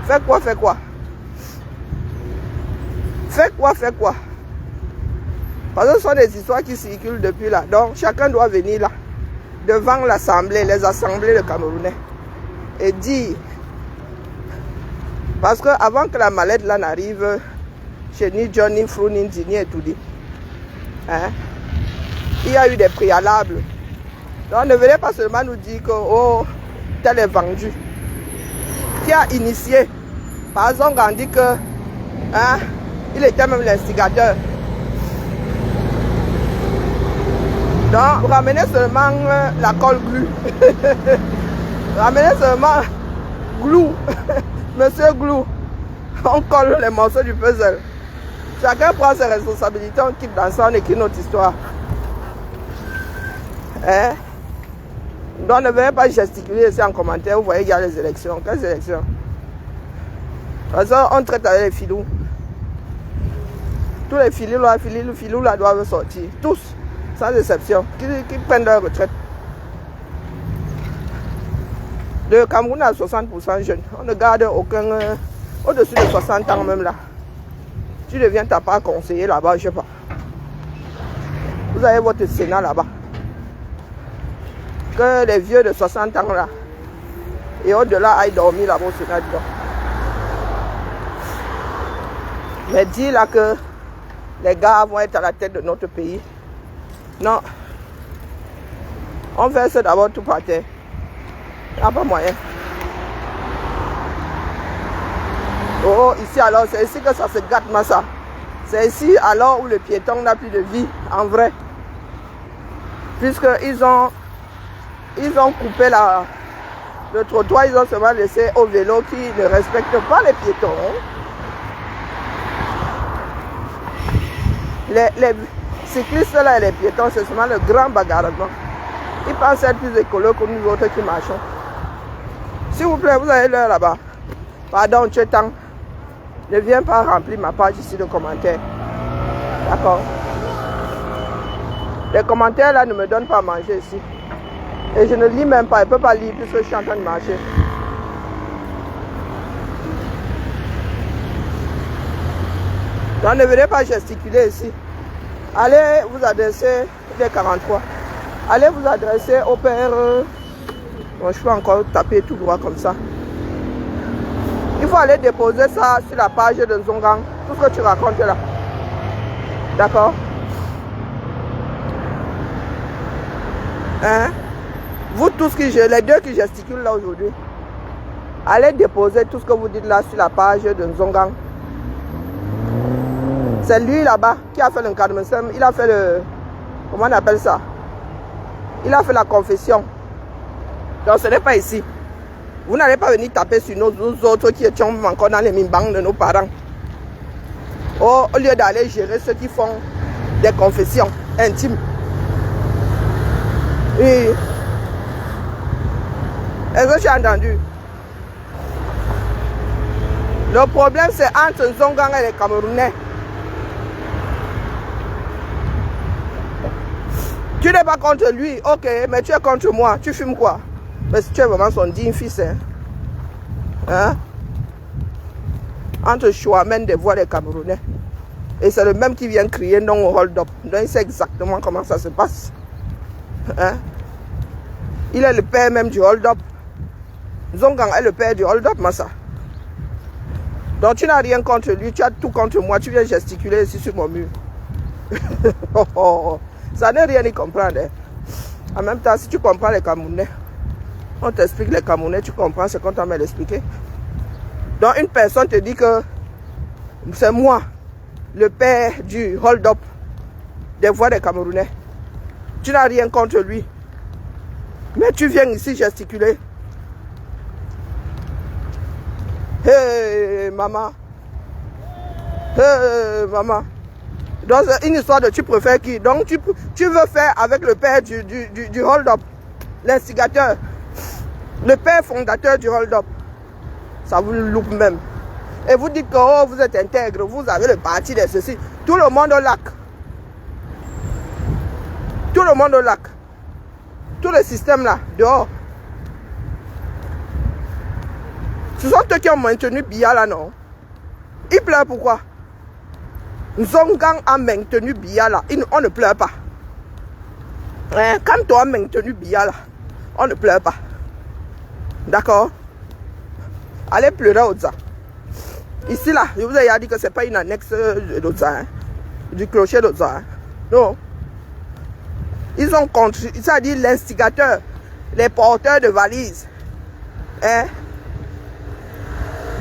Fais quoi, fais quoi? Fais quoi, fais quoi? Parce que ce sont des histoires qui circulent depuis là. Donc, chacun doit venir là, devant l'assemblée, les assemblées de Camerounais, et dire. Parce que avant que la mallette là n'arrive, chez ni John, ni Frou, ni Ndini et tout dit, hein, il y a eu des préalables. Donc ne venez pas seulement nous dire que oh, tel est vendu. Qui a initié? Par exemple, on dit que hein, il était même l'instigateur. Donc ramenez seulement la colle glue. Ramenez seulement glue. Monsieur glue. On colle les morceaux du puzzle. Chacun prend ses responsabilités, on quitte dans ça, on écrit notre histoire. Hein? Donc ne venez pas gesticuler ici en commentaire, vous voyez qu'il y a les élections. Quelles élections? Parce qu'on traite avec les filous. Tous les filous là doivent sortir. Tous, sans exception, qui prennent leur retraite. Le Cameroun a 60% jeunes. On ne garde aucun au-dessus de 60 ans même là. Tu deviens ta part conseiller là-bas, je ne sais pas. Vous avez votre Sénat là-bas. Que les vieux de 60 ans là et au-delà aillent dormir là-bas au Sénat. Mais dis là que les gars vont être à la tête de notre pays. Non. On fait ça d'abord tout par terre. Il n'y a pas moyen. Oh, ici alors, c'est ici que ça se gâte, Massa. C'est ici alors où le piéton n'a plus de vie, en vrai. Puisqu'ils ont coupé le trottoir, ils ont seulement laissé aux vélos qui ne respectent pas les piétons. Les cyclistes là et les piétons, c'est seulement le grand bagarrement. Ils pensent être plus écolos que nous autres qui marchons. S'il vous plaît, vous avez l'heure là-bas. Pardon, tu es temps. Ne viens pas remplir ma page ici de commentaires. D'accord? Les commentaires là ne me donnent pas à manger ici. Et je ne lis même pas. Je ne peux pas lire puisque je suis en train de marcher. Donc ne venez pas gesticuler ici. Allez vous adresser, les 43. Allez vous adresser au père. Bon, je peux encore taper tout droit comme ça. Il faut aller déposer ça sur la page de Nzongang. Tout ce que tu racontes là. D'accord? Hein? Vous tous les deux qui gesticulent là aujourd'hui. Allez déposer tout ce que vous dites là sur la page de Nzongang. C'est lui là-bas qui a fait le cadre. Il a fait le... Comment on appelle ça? Il a fait la confession. Donc ce n'est pas ici. Vous n'allez pas venir taper sur nos autres qui étions encore dans les mimbangs de nos parents. Oh, au lieu d'aller gérer ceux qui font des confessions intimes. Oui. Est-ce que tu as entendu? Le problème, c'est entre Zongang et les Camerounais. Tu n'es pas contre lui, ok, mais tu es contre moi. Tu fumes quoi? Mais si tu es vraiment son digne fils, hein? Entre Chouamène des voix des Camerounais. Et c'est le même qui vient crier non au hold-up. Donc il sait exactement comment ça se passe. Hein? Il est le père même du hold-up. Zongang est le père du hold-up, Massa. Donc tu n'as rien contre lui, tu as tout contre moi. Tu viens gesticuler ici sur mon mur. Oh, oh. Ça n'est rien y comprendre. Hein. En même temps, si tu comprends les Camerounais, on t'explique les Camerounais, tu comprends ce qu'on t'a mal expliqué. Donc une personne te dit que c'est moi, le père du hold-up des voix des Camerounais. Tu n'as rien contre lui. Mais tu viens ici gesticuler. Hey, maman. Hey, maman. Donc, c'est une histoire de tu préfères qui. Donc, tu veux faire avec le père du hold-up, l'instigateur, le père fondateur du hold-up. Ça vous loupe même. Et vous dites que oh, vous êtes intègre, vous avez le parti de ceci. Tout le monde au lac. Tout le monde au lac. Tout le système là, dehors. Ce sont eux qui ont maintenu Biya là, non? Ils pleurent pourquoi? Zongang a maintenu Biya là. On ne pleure pas. Hein? Quand toi as maintenu Biya là, on ne pleure pas. D'accord? Allez pleurer au Dza. Ici là, je vous ai dit que ce n'est pas une annexe d'Odza, hein? Du clocher d'Odza. Hein? Non. Ils ont contre, c'est-à-dire l'instigateur, les porteurs de valises. Hein?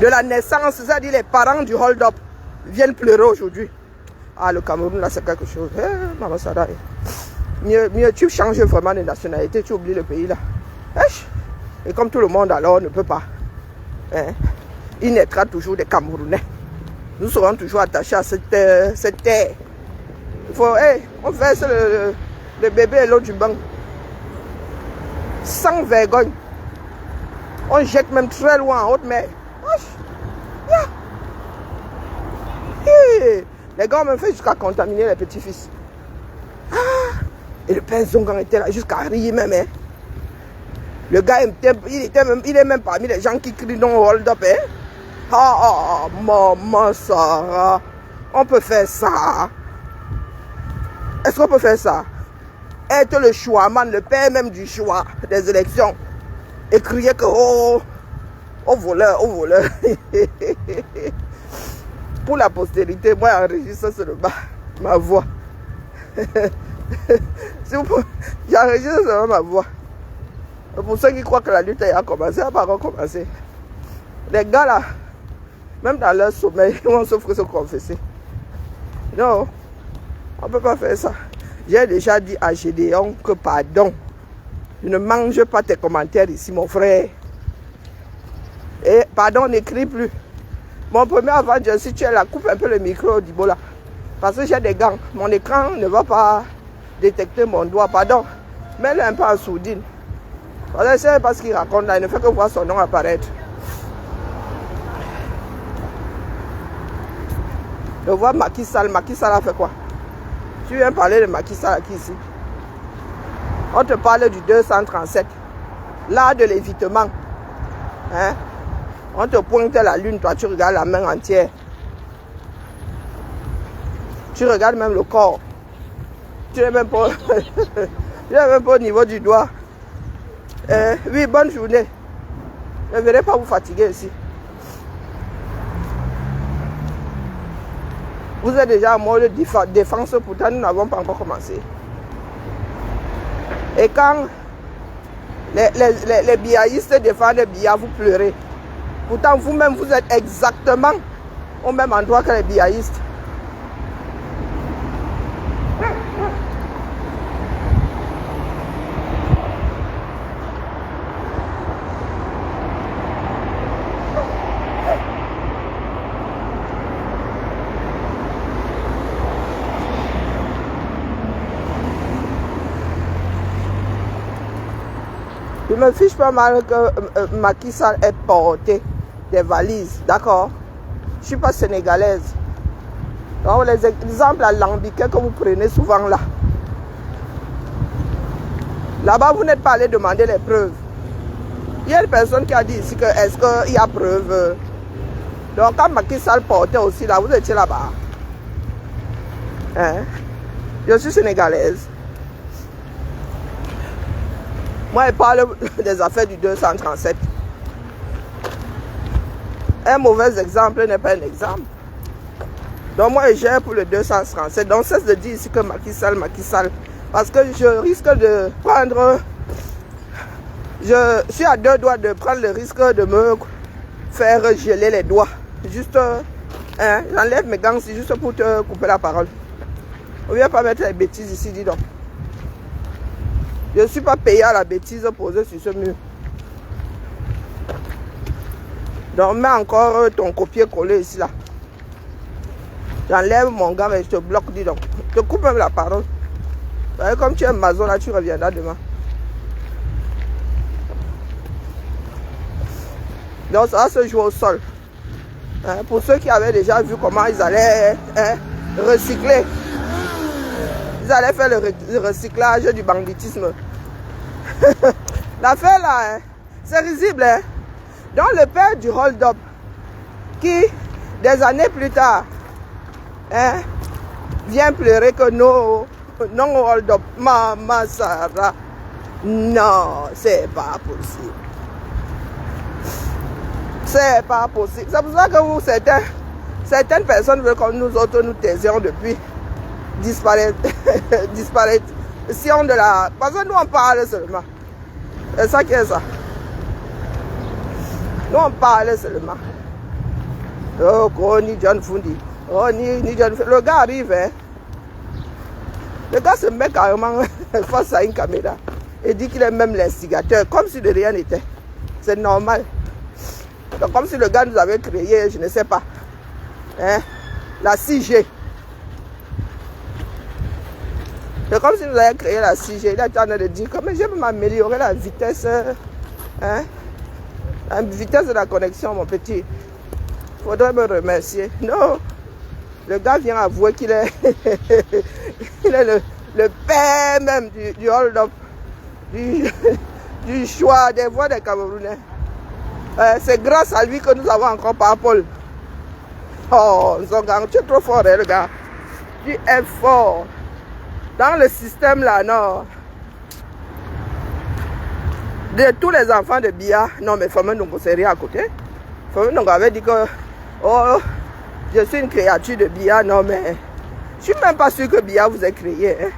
De la naissance, c'est-à-dire les parents du hold-up viennent pleurer aujourd'hui. Ah, le Cameroun, là, c'est quelque chose. Eh, Maman Sada. Mieux, tu changes vraiment de nationalité, tu oublies le pays, là. Et comme tout le monde, alors, ne peut pas. Hein? Il naîtra toujours des Camerounais. Nous serons toujours attachés à cette terre. Il faut, on verse le bébé et l'eau du bain. Sans vergogne. On jette même très loin en haute mer. Les gars ont même fait jusqu'à contaminer les petits-fils. Et le père Zongang était là jusqu'à rire même. Hein. Le gars, il est même parmi les gens qui crient non au hold-up. Hein. Maman Sarah, on peut faire ça. Est-ce qu'on peut faire ça? Être le Chouaman, le père même du choix des élections. Et crier que oh voleur, oh voleur. Pour la postérité, moi j'enregistre sur le bas ma voix. J'enregistre seulement ma voix. Pour ceux qui croient que la lutte a commencé, elle n'a pas encore commencé. Les gars là, même dans leur sommeil, ils vont sauf que se confesser. Non, on ne peut pas faire ça. J'ai déjà dit à Gédéon que pardon. Je ne mange pas tes commentaires ici, mon frère. Et pardon, n'écris plus. Mon premier Avenger, si tu es là, coupe un peu le micro d'Ibola. Parce que j'ai des gants. Mon écran ne va pas détecter mon doigt. Pardon. Mets-le un peu en sourdine. Parce que c'est pas ce qu'il raconte là. Il ne fait que voir son nom apparaître. Je vois Macky Sall. Macky Sall a fait quoi? Tu viens parler de Macky Sall qui ici? On te parle du 237. L'art de l'évitement. Hein? On te pointe la lune, toi tu regardes la main entière. Tu regardes même le corps. Tu n'es même pas, tu n'es même pas au niveau du doigt. Oui, bonne journée. Je ne verrai pas vous fatiguer ici. Vous êtes déjà en mode défense, pourtant nous n'avons pas encore commencé. Et quand les biaïstes défendent Biya, vous pleurez. Pourtant, vous-même, vous êtes exactement au même endroit que les biaïstes. Je me fiche pas mal que Macky Sall ait porté des valises, d'accord? Je suis pas sénégalaise. Donc les exemples alambiqués que vous prenez souvent là. Là-bas, vous n'êtes pas allé demander les preuves. Il y a une personne qui a dit ici que est-ce qu'il y a preuve. Donc quand Macky Sall portait aussi là, vous étiez là-bas. Hein? Je suis sénégalaise. Moi, je parle des affaires du 237. Un mauvais exemple n'est pas un exemple. Donc moi, je gère pour le 237. Donc cesse de dire ici que Macky Sall. Parce que je risque de prendre... Je suis à 2 doigts de prendre le risque de me faire geler les doigts. Juste, hein, j'enlève mes gants ici juste pour te couper la parole. On ne vient pas mettre les bêtises ici, dis donc. Je ne suis pas payé à la bêtise posée sur ce mur. Donc, mets encore ton copier-coller ici, là. J'enlève mon gant, mais je te bloque, dis donc. Je te coupe même la parole. Comme tu es maçon, là, tu reviendras demain. Donc, ça va se jouer au sol. Hein, pour ceux qui avaient déjà vu comment ils allaient recycler. Ils allaient faire le recyclage du banditisme. L'affaire là, hein, c'est risible. Hein. Donc le père du hold-up, qui des années plus tard, hein, vient pleurer que non hold-up, Maman Sarah, non, c'est pas possible. C'est pas possible. C'est pour ça que vous, certaines personnes veulent que nous autres nous taisions depuis disparaître. Si on de la... Parce que nous on parle seulement. C'est ça qui est ça. Nous on parle seulement. Oh, ni John Fundi. Oh, ni John Fundi. Le gars arrive, hein. Le gars se met carrément face à une caméra et dit qu'il est même l'instigateur, comme si de rien n'était. C'est normal. Donc, comme si le gars nous avait créé, je ne sais pas, hein, la 6G. C'est comme si nous avions créé la 6G. Il est en train de dire comment je peux m'améliorer la vitesse, hein, la vitesse de la connexion, mon petit. Il faudrait me remercier. Non, le gars vient avouer qu'il est, il est le père même du hold-up, du choix des voix des Camerounais. C'est grâce à lui que nous avons encore Paul. Oh, Zongang, tu es trop fort, hein, le gars. Tu es fort. Dans le système là, non. De tous les enfants de Bia, non, mais Fameux Ndongo, c'est rien à côté. Fameux Ndongo avait dit que, oh, je suis une créature de Bia, non, mais je suis même pas sûr que Bia vous ait créé. Hein.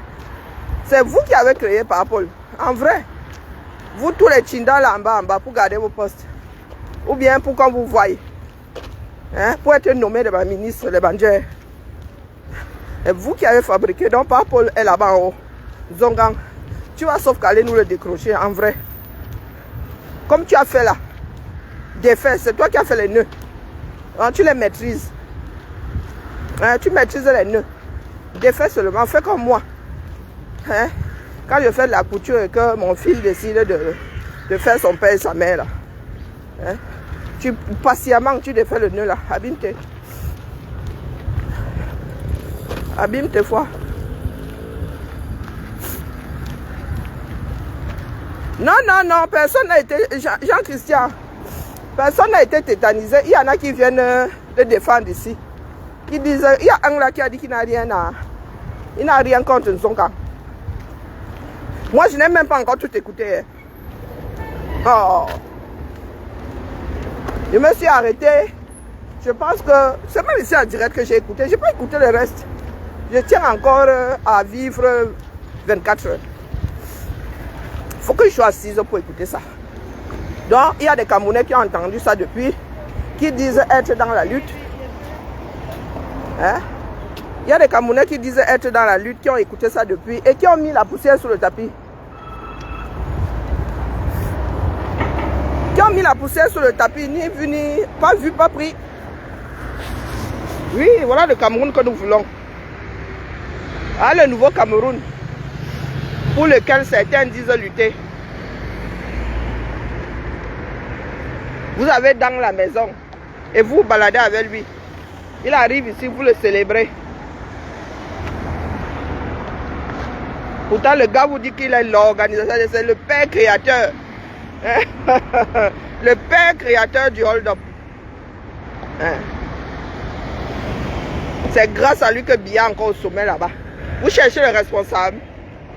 C'est vous qui avez créé Paul. En vrai. Vous tous les Tchindas là en bas, pour garder vos postes. Ou bien pour qu'on vous voie. Hein, pour être nommé de ma ministre, de Bandier. Et vous qui avez fabriqué, donc Paul est là-bas en haut. Zongang, tu vas sauf qu'aller nous le décrocher en vrai. Comme tu as fait là. Des faits, c'est toi qui as fait les nœuds. Hein, tu les maîtrises. Hein, tu maîtrises les nœuds. Des faits seulement, fais comme moi. Hein, quand je fais de la couture et que mon fils décide de faire son père et sa mère là. Hein, patiemment, tu défais le nœud là. Abîme-toi. Abîme tes fois. Non, personne n'a été... Jean-Christian, personne n'a été tétanisé. Il y en a qui viennent le défendre ici. Qui disent... Il y a un là qui a dit qu'il n'a rien à... Il n'a rien contre Nzonga. Moi, je n'ai même pas encore tout écouté. Hein. Oh. Je me suis arrêté. Je pense que... C'est même ici en direct que j'ai écouté. Je n'ai pas écouté le reste. Je tiens encore à vivre 24 heures. Il faut que je sois assise pour écouter ça. Donc, il y a des Camerounais qui ont entendu ça depuis, qui disent être dans la lutte. Hein? Il y a des Camerounais qui disent être dans la lutte, qui ont écouté ça depuis et qui ont mis la poussière sous le tapis. Qui ont mis la poussière sur le tapis, ni vu, ni pas vu, pas pris. Oui, voilà le Cameroun que nous voulons. Ah, le nouveau Cameroun, pour lequel certains disent lutter. Vous avez dans la maison et vous vous baladez avec lui. Il arrive ici, vous le célébrez. Pourtant, le gars vous dit qu'il est l'organisateur, c'est le père créateur. Le père créateur du hold-up. C'est grâce à lui que Biya est encore au sommet là-bas. Vous cherchez le responsable.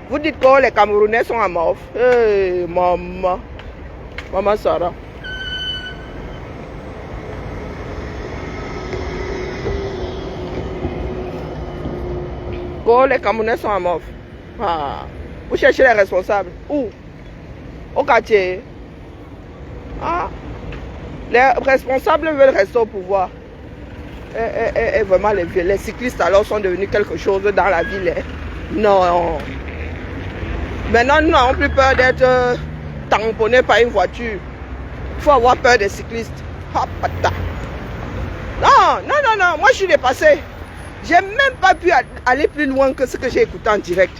Vous dites que les Camerounais sont à mort. Hey, maman. Maman Sarah. Que les Camerounais sont à mort. Ah. Vous cherchez les responsables. Où? Au quartier. Ah. Les responsables veulent rester au pouvoir. Et vraiment, les cyclistes alors sont devenus quelque chose dans la ville. Non. Maintenant, nous n'avons plus peur d'être tamponnés par une voiture. Il faut avoir peur des cyclistes. Non. Moi, je suis dépassé. Je n'ai même pas pu aller plus loin que ce que j'ai écouté en direct.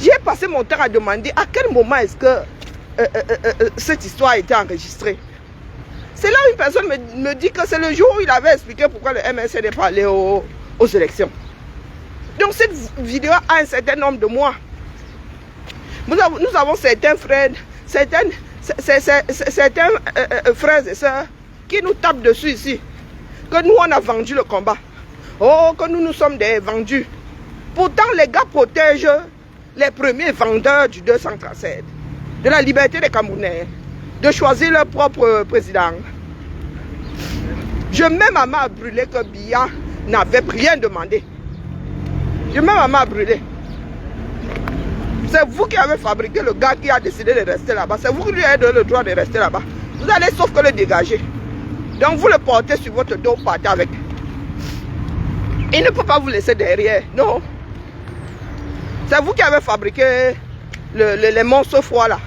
J'ai passé mon temps à demander à quel moment est-ce que cette histoire a été enregistrée. C'est là où une personne me dit que c'est le jour où il avait expliqué pourquoi le MSC n'est pas allé aux élections. Donc cette vidéo a un certain nombre de mois. Nous avons certains frères, certains frères et sœurs qui nous tapent dessus ici. Que nous on a vendu le combat. Oh, que nous sommes des vendus. Pourtant les gars protègent les premiers vendeurs du 237. De la liberté des Camerounais. De choisir leur propre président. Je mets ma main à brûler que Biya n'avait rien demandé. Je mets ma main à brûler. C'est vous qui avez fabriqué le gars qui a décidé de rester là-bas. C'est vous qui lui avez donné le droit de rester là-bas. Vous allez sauf que le dégager. Donc vous le portez sur votre dos, partez avec. Il ne peut pas vous laisser derrière. Non. C'est vous qui avez fabriqué les monstres froids là.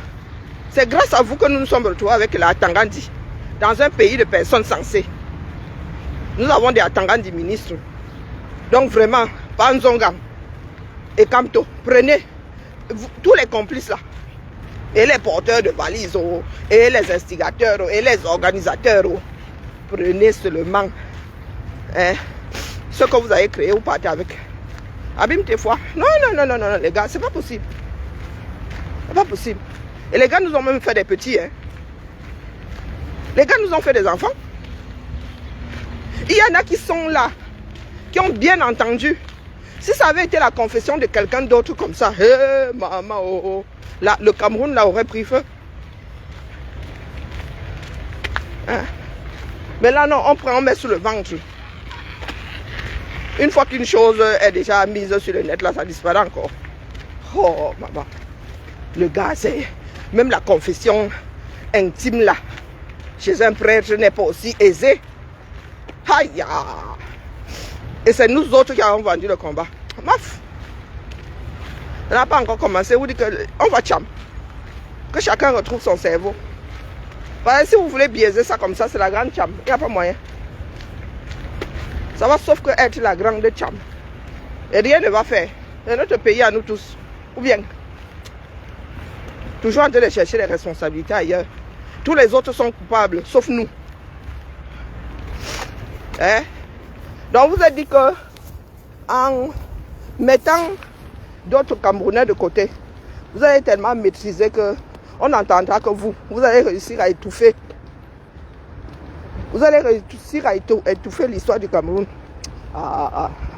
C'est grâce à vous que nous nous sommes retrouvés avec la Tangandi. Dans un pays de personnes sensées. Nous avons des Tangandi ministres. Donc vraiment, Panzongam et Kamto, prenez tous les complices là. Et les porteurs de valises, et les instigateurs, et les organisateurs. Prenez seulement ce que vous avez créé, vous partez avec. Abîme tes fois. Non, les gars, c'est pas possible. C'est pas possible. Et les gars nous ont même fait des petits. Les gars nous ont fait des enfants. Il y en a qui sont là, qui ont bien entendu. Si ça avait été la confession de quelqu'un d'autre comme ça, maman, là, le Cameroun là aurait pris feu. Mais là non, on met sur le ventre. Une fois qu'une chose est déjà mise sur le net, là, ça disparaît encore. Oh, maman. Le gars, c'est... Même la confession intime, là, chez un prêtre, n'est pas aussi aisée. Aïe! Et c'est nous autres qui avons vendu le combat. Maf! On n'a pas encore commencé. Vous dites qu'on va tcham. Que chacun retrouve son cerveau. Parce que si vous voulez biaiser ça comme ça, c'est la grande tcham. Il n'y a pas moyen. Ça va sauf que être la grande tcham. Et rien ne va faire. C'est notre pays à nous tous. Ou bien, toujours en train de chercher les responsabilités ailleurs. Tous les autres sont coupables, sauf nous. Donc vous avez dit que en mettant d'autres Camerounais de côté, vous allez tellement maîtriser que on n'entendra que vous. Vous allez réussir à étouffer. Vous allez réussir à étouffer l'histoire du Cameroun.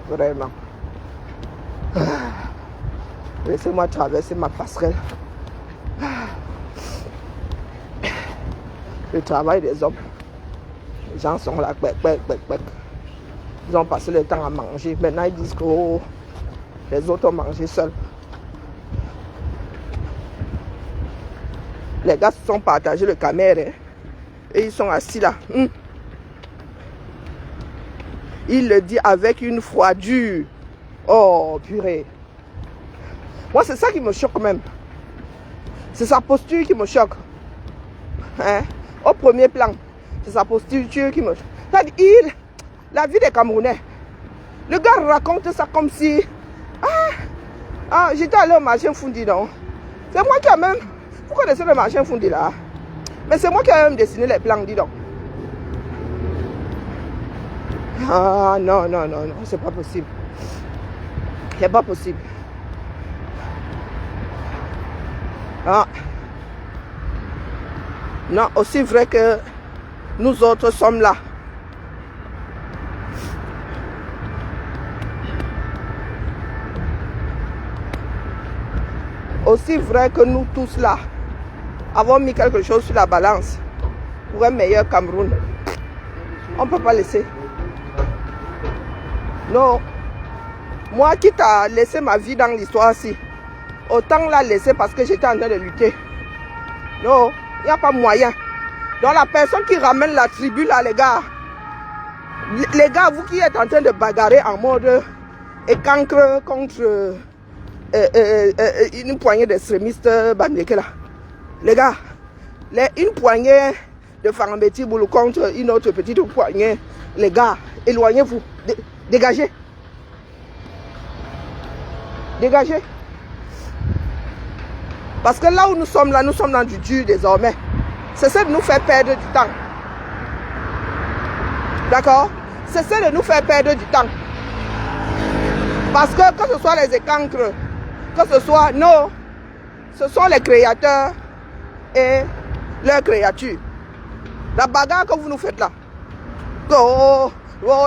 Vraiment. Laissez-moi traverser ma passerelle. Le travail des hommes. Les gens sont là, ils ont passé le temps à manger. Maintenant, ils disent que les autres ont mangé seuls. Les gars se sont partagés le caméra. Et ils sont assis là. Il le dit avec une froidure. Oh, purée. Moi, c'est ça qui me choque même. C'est sa posture qui me choque. Au premier plan, c'est sa posture qui me choque. C'est-à-dire, la vie des Camerounais. Le gars raconte ça comme si... j'étais allé au marché Fundi, non? C'est moi qui a même... Vous connaissez le marché Fundi là? Mais c'est moi qui ai même dessiné les plans, dis donc. Ah non, non, non, non, c'est pas possible. C'est pas possible. Ah. Non, aussi vrai que nous autres sommes là. Aussi vrai que nous tous là avons mis quelque chose sur la balance pour un meilleur Cameroun. On ne peut pas laisser. Non. Moi, quitte à laisser ma vie dans l'histoire-ci, autant la laisser parce que j'étais en train de lutter. Non, il n'y a pas moyen. Donc la personne qui ramène la tribu là, les gars, vous qui êtes en train de bagarrer en mode écancre contre une poignée d'extrémistes bandékés là. Les gars, une poignée de Farambeti Boulou contre une autre petite poignée. Les gars, éloignez-vous. Dégagez. Dégagez. Parce que là où nous sommes dans du dur désormais. Cessez de nous faire perdre du temps. D'accord? Cessez de nous faire perdre du temps. Parce que ce soit les écancres, que ce soit nous, ce sont les créateurs et leurs créatures. La bagarre que vous nous faites là. Oh,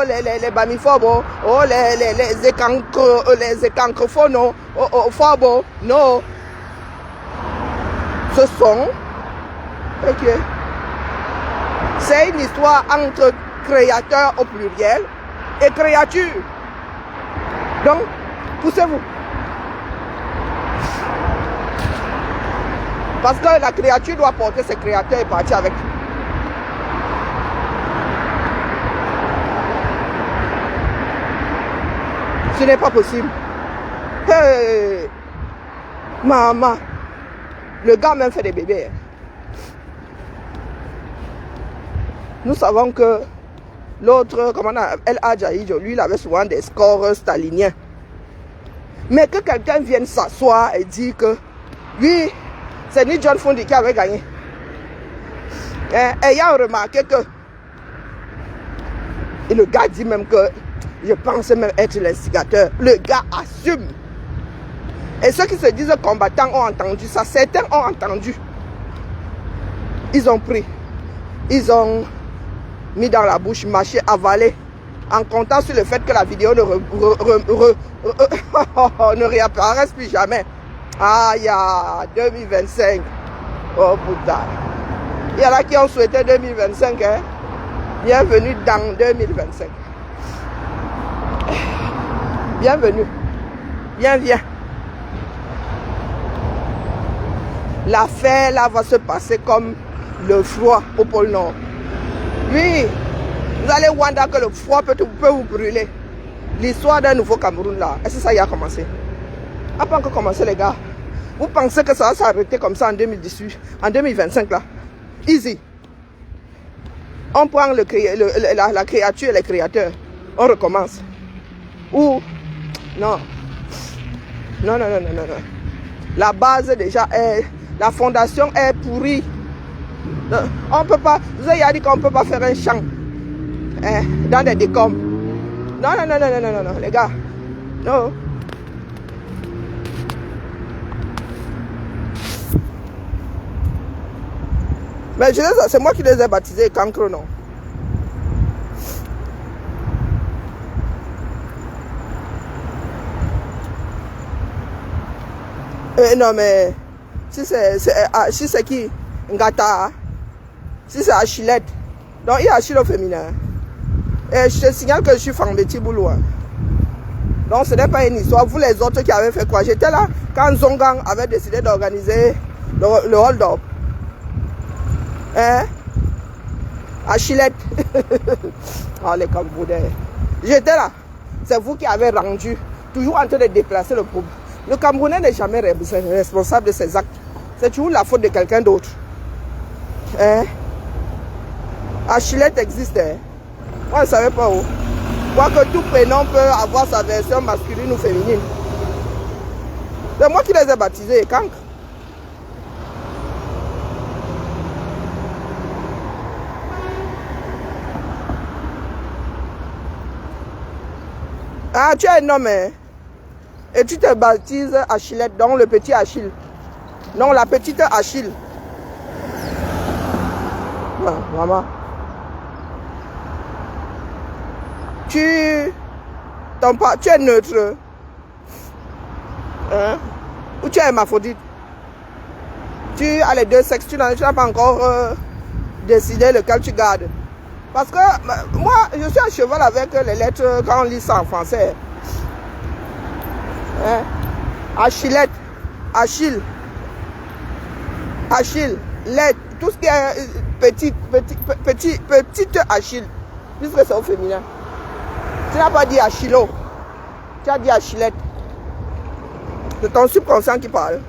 les bamiphobes, oh, les écancrophones, oh, phobos, non. Ce sont, ok, c'est une histoire entre créateurs au pluriel et créatures. Donc, poussez-vous. Parce que la créature doit porter ses créateurs et partir avec. Ce n'est pas possible. Hey, maman. Le gars même fait des bébés. Nous savons que l'autre, comment on a, El Hadjaïdjo, lui, il avait souvent des scores staliniens. Mais que quelqu'un vienne s'asseoir et dire que, oui, c'est ni John Fundi qui avait gagné. Ayant remarqué que, et le gars dit même que, je pensais même être l'instigateur. Le gars assume. Et ceux qui se disent combattants ont entendu ça. Certains ont entendu. Ils ont pris. Ils ont mis dans la bouche, mâché, avalé. En comptant sur le fait que la vidéo ne réapparaisse plus jamais. Ah, il y a 2025. Oh putain. Il y en a qui ont souhaité 2025. Hein? Bienvenue dans 2025. Bienvenue. Viens. L'affaire là va se passer comme le froid au pôle Nord. Oui, vous allez voir que le froid peut vous brûler. L'histoire d'un nouveau Cameroun là, est-ce que ça y a commencé? A pas encore commencé les gars. Vous pensez que ça va s'arrêter comme ça en 2018, en 2025 là? Easy. On prend la créature et les créateurs. On recommence. Ou non. Non. La base déjà est... La fondation est pourrie. On peut pas... Vous avez dit qu'on ne peut pas faire un champ dans des décombres. Non, les gars. Non. Mais c'est moi qui les ai baptisés cancre, non? Non, mais... Si c'est qui? Ngata. Si c'est Achillette. Donc il y a Achille au féminin. Et je te signale que je suis Farambeti Boulou. Donc ce n'est pas une histoire. Vous les autres qui avez fait quoi? J'étais là quand Zongang avait décidé d'organiser le hold-up. Hein? Achillette. Oh les Camerounais. J'étais là. C'est vous qui avez rendu. Toujours en train de déplacer le problème. Le Camerounais n'est jamais responsable de ses actes. C'est toujours la faute de quelqu'un d'autre. Hein? Achillette existe. Hein? Moi, je ne savais pas où. Quoique tout prénom peut avoir sa version masculine ou féminine. C'est moi qui les ai baptisés, cancre. Ah, tu es un homme, hein? Et tu te baptises Achillette, donc le petit Achille. Non, la petite Achille. Ouais, maman. Tu es neutre. Hein? Ou tu es hermaphrodite? Tu as les deux sexes, tu n'as pas encore décidé lequel tu gardes. Parce que moi, je suis à cheval avec les lettres quand on lit ça en français. Hein? Achillette, Achille, Achille, lettre, tout ce qui est petite Achille, puisque c'est au féminin. Tu n'as pas dit Achillo, tu as dit Achillette. C'est ton subconscient qui parle.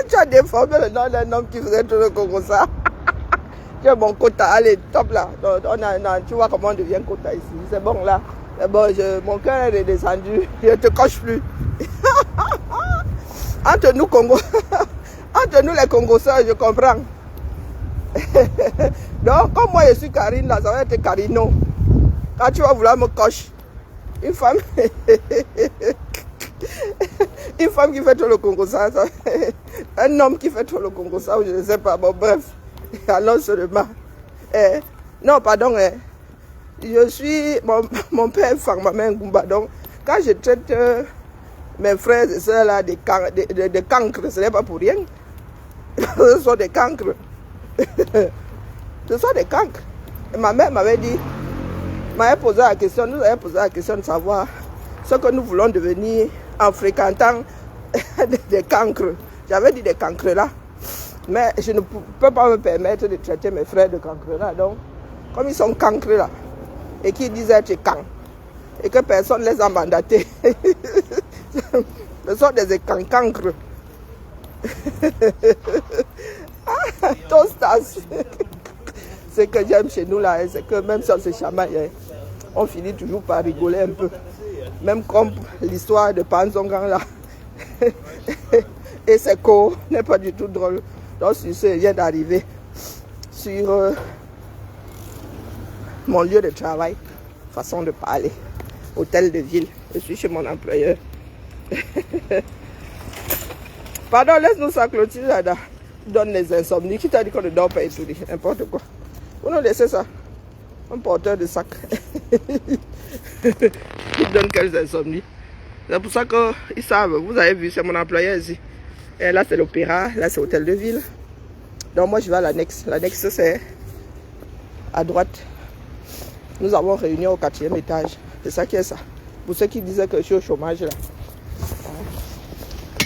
Tu as déformé le nom d'un homme qui faisait tout le Congo ça. Tu as mon quota, allez, top là. Tu vois comment on devient quota ici. C'est bon là. C'est bon, mon cœur est descendu. Je ne te coche plus. Entre nous Congo, entre nous les Congosais, je comprends. Donc, comme moi je suis Karine là, ça va être Carino. Quand tu vas vouloir me cocher, une femme. Une femme qui fait tout le Congo ça, un homme qui fait tout le Congo ça, je ne sais pas, bon bref, alors seulement. Non, pardon, je suis, mon père est maman Goumba, donc quand je traite mes frères et soeurs là de cancres, ce n'est pas pour rien, ce sont des cancres, ce sont des cancres. Et ma mère m'avait dit, m'avait posé la question, nous avons posé la question de savoir ce que nous voulons devenir en fréquentant des cancres. J'avais dit des cancres là, mais je ne peux pas me permettre de traiter mes frères de cancres là. Donc, comme ils sont cancres là, et qu'ils disent être can, et que personne ne les a mandatés, ce sont des cancres. Tostas. Ce que j'aime chez nous là, c'est que même si on se chamaille, on finit toujours par rigoler un peu. Même comme l'histoire de Panzongang là. Et c'est co n'est pas du tout drôle. Donc sur ce, vient d'arriver sur mon lieu de travail, façon de parler, hôtel de ville. Je suis chez mon employeur. Pardon, laisse-nous ça clôturer là. Donne les insomnies. Qui t'a dit qu'on ne dort pas et tout, n'importe quoi. Vous nous laissez ça. Un porteur de sac. Il donne quelques insomnies. C'est pour ça qu'ils savent. Vous avez vu, c'est mon employeur ici. Et là, c'est l'opéra. Là, c'est l'hôtel de ville. Donc, moi, je vais à l'annexe. L'annexe, c'est à droite. Nous avons réunion au 4e étage. C'est ça qui est ça. Pour ceux qui disaient que je suis au chômage, là.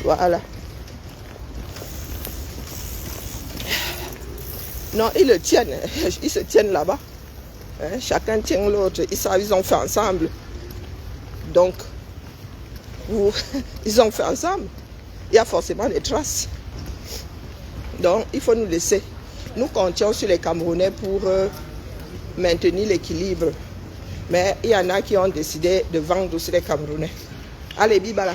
Voilà. Non, ils le tiennent. Ils se tiennent là-bas. Hein, chacun tient l'autre. Ils savent, ils ont fait ensemble. Donc, ils ont fait ensemble. Il y a forcément des traces. Donc, il faut nous laisser. Nous comptions sur les Camerounais pour maintenir l'équilibre. Mais il y en a qui ont décidé de vendre aussi les Camerounais. Allez, Bibala.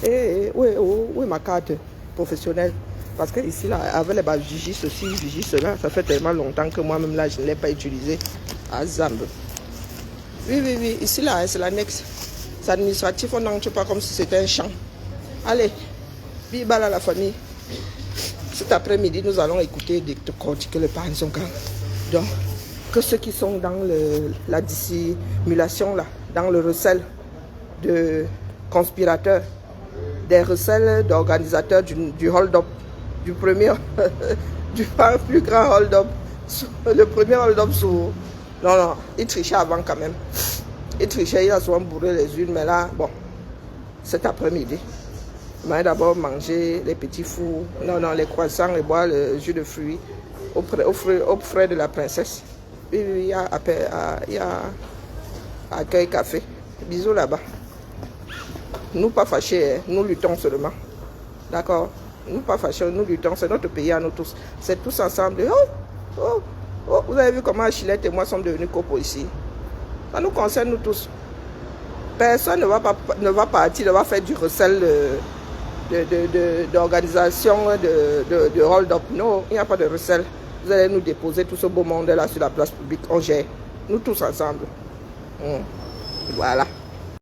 Oui, ma carte professionnelle. Parce que ici, là, avec les Vigis, ceci, Vigis, cela, ça fait tellement longtemps que moi-même, là, je ne l'ai pas utilisé à Zambe. Oui, ici, là, c'est l'annexe. C'est administratif, on n'entre pas comme si c'était un champ. Allez, Bibala la famille. Cet après-midi, nous allons écouter de cortiquer le Panzongang. Donc, que ceux qui sont dans la dissimulation, là, dans le recel de conspirateurs, des recels d'organisateurs du hold-up, du premier, du plus grand hold-up, le premier hold-up sur... Non, il trichait avant quand même. Il trichait, il a souvent bourré les unes, mais là, bon, cet après-midi, on va d'abord manger les petits fours, les croissants et boire le jus de fruits au frais de la princesse. Oui, il y a accueil café. Bisous là-bas. Nous pas fâchés, nous luttons seulement. D'accord? Nous pas fâchés, nous luttons, c'est notre pays à nous tous. C'est tous ensemble. Oh, vous avez vu comment Achillette et moi sommes devenus copains ici. Ça nous concerne nous tous. Personne ne va partir, ne va faire du recel d'organisation, de hold-up. Non, il n'y a pas de recel. Vous allez nous déposer tout ce beau monde là sur la place publique. On gère. Nous tous ensemble. Voilà.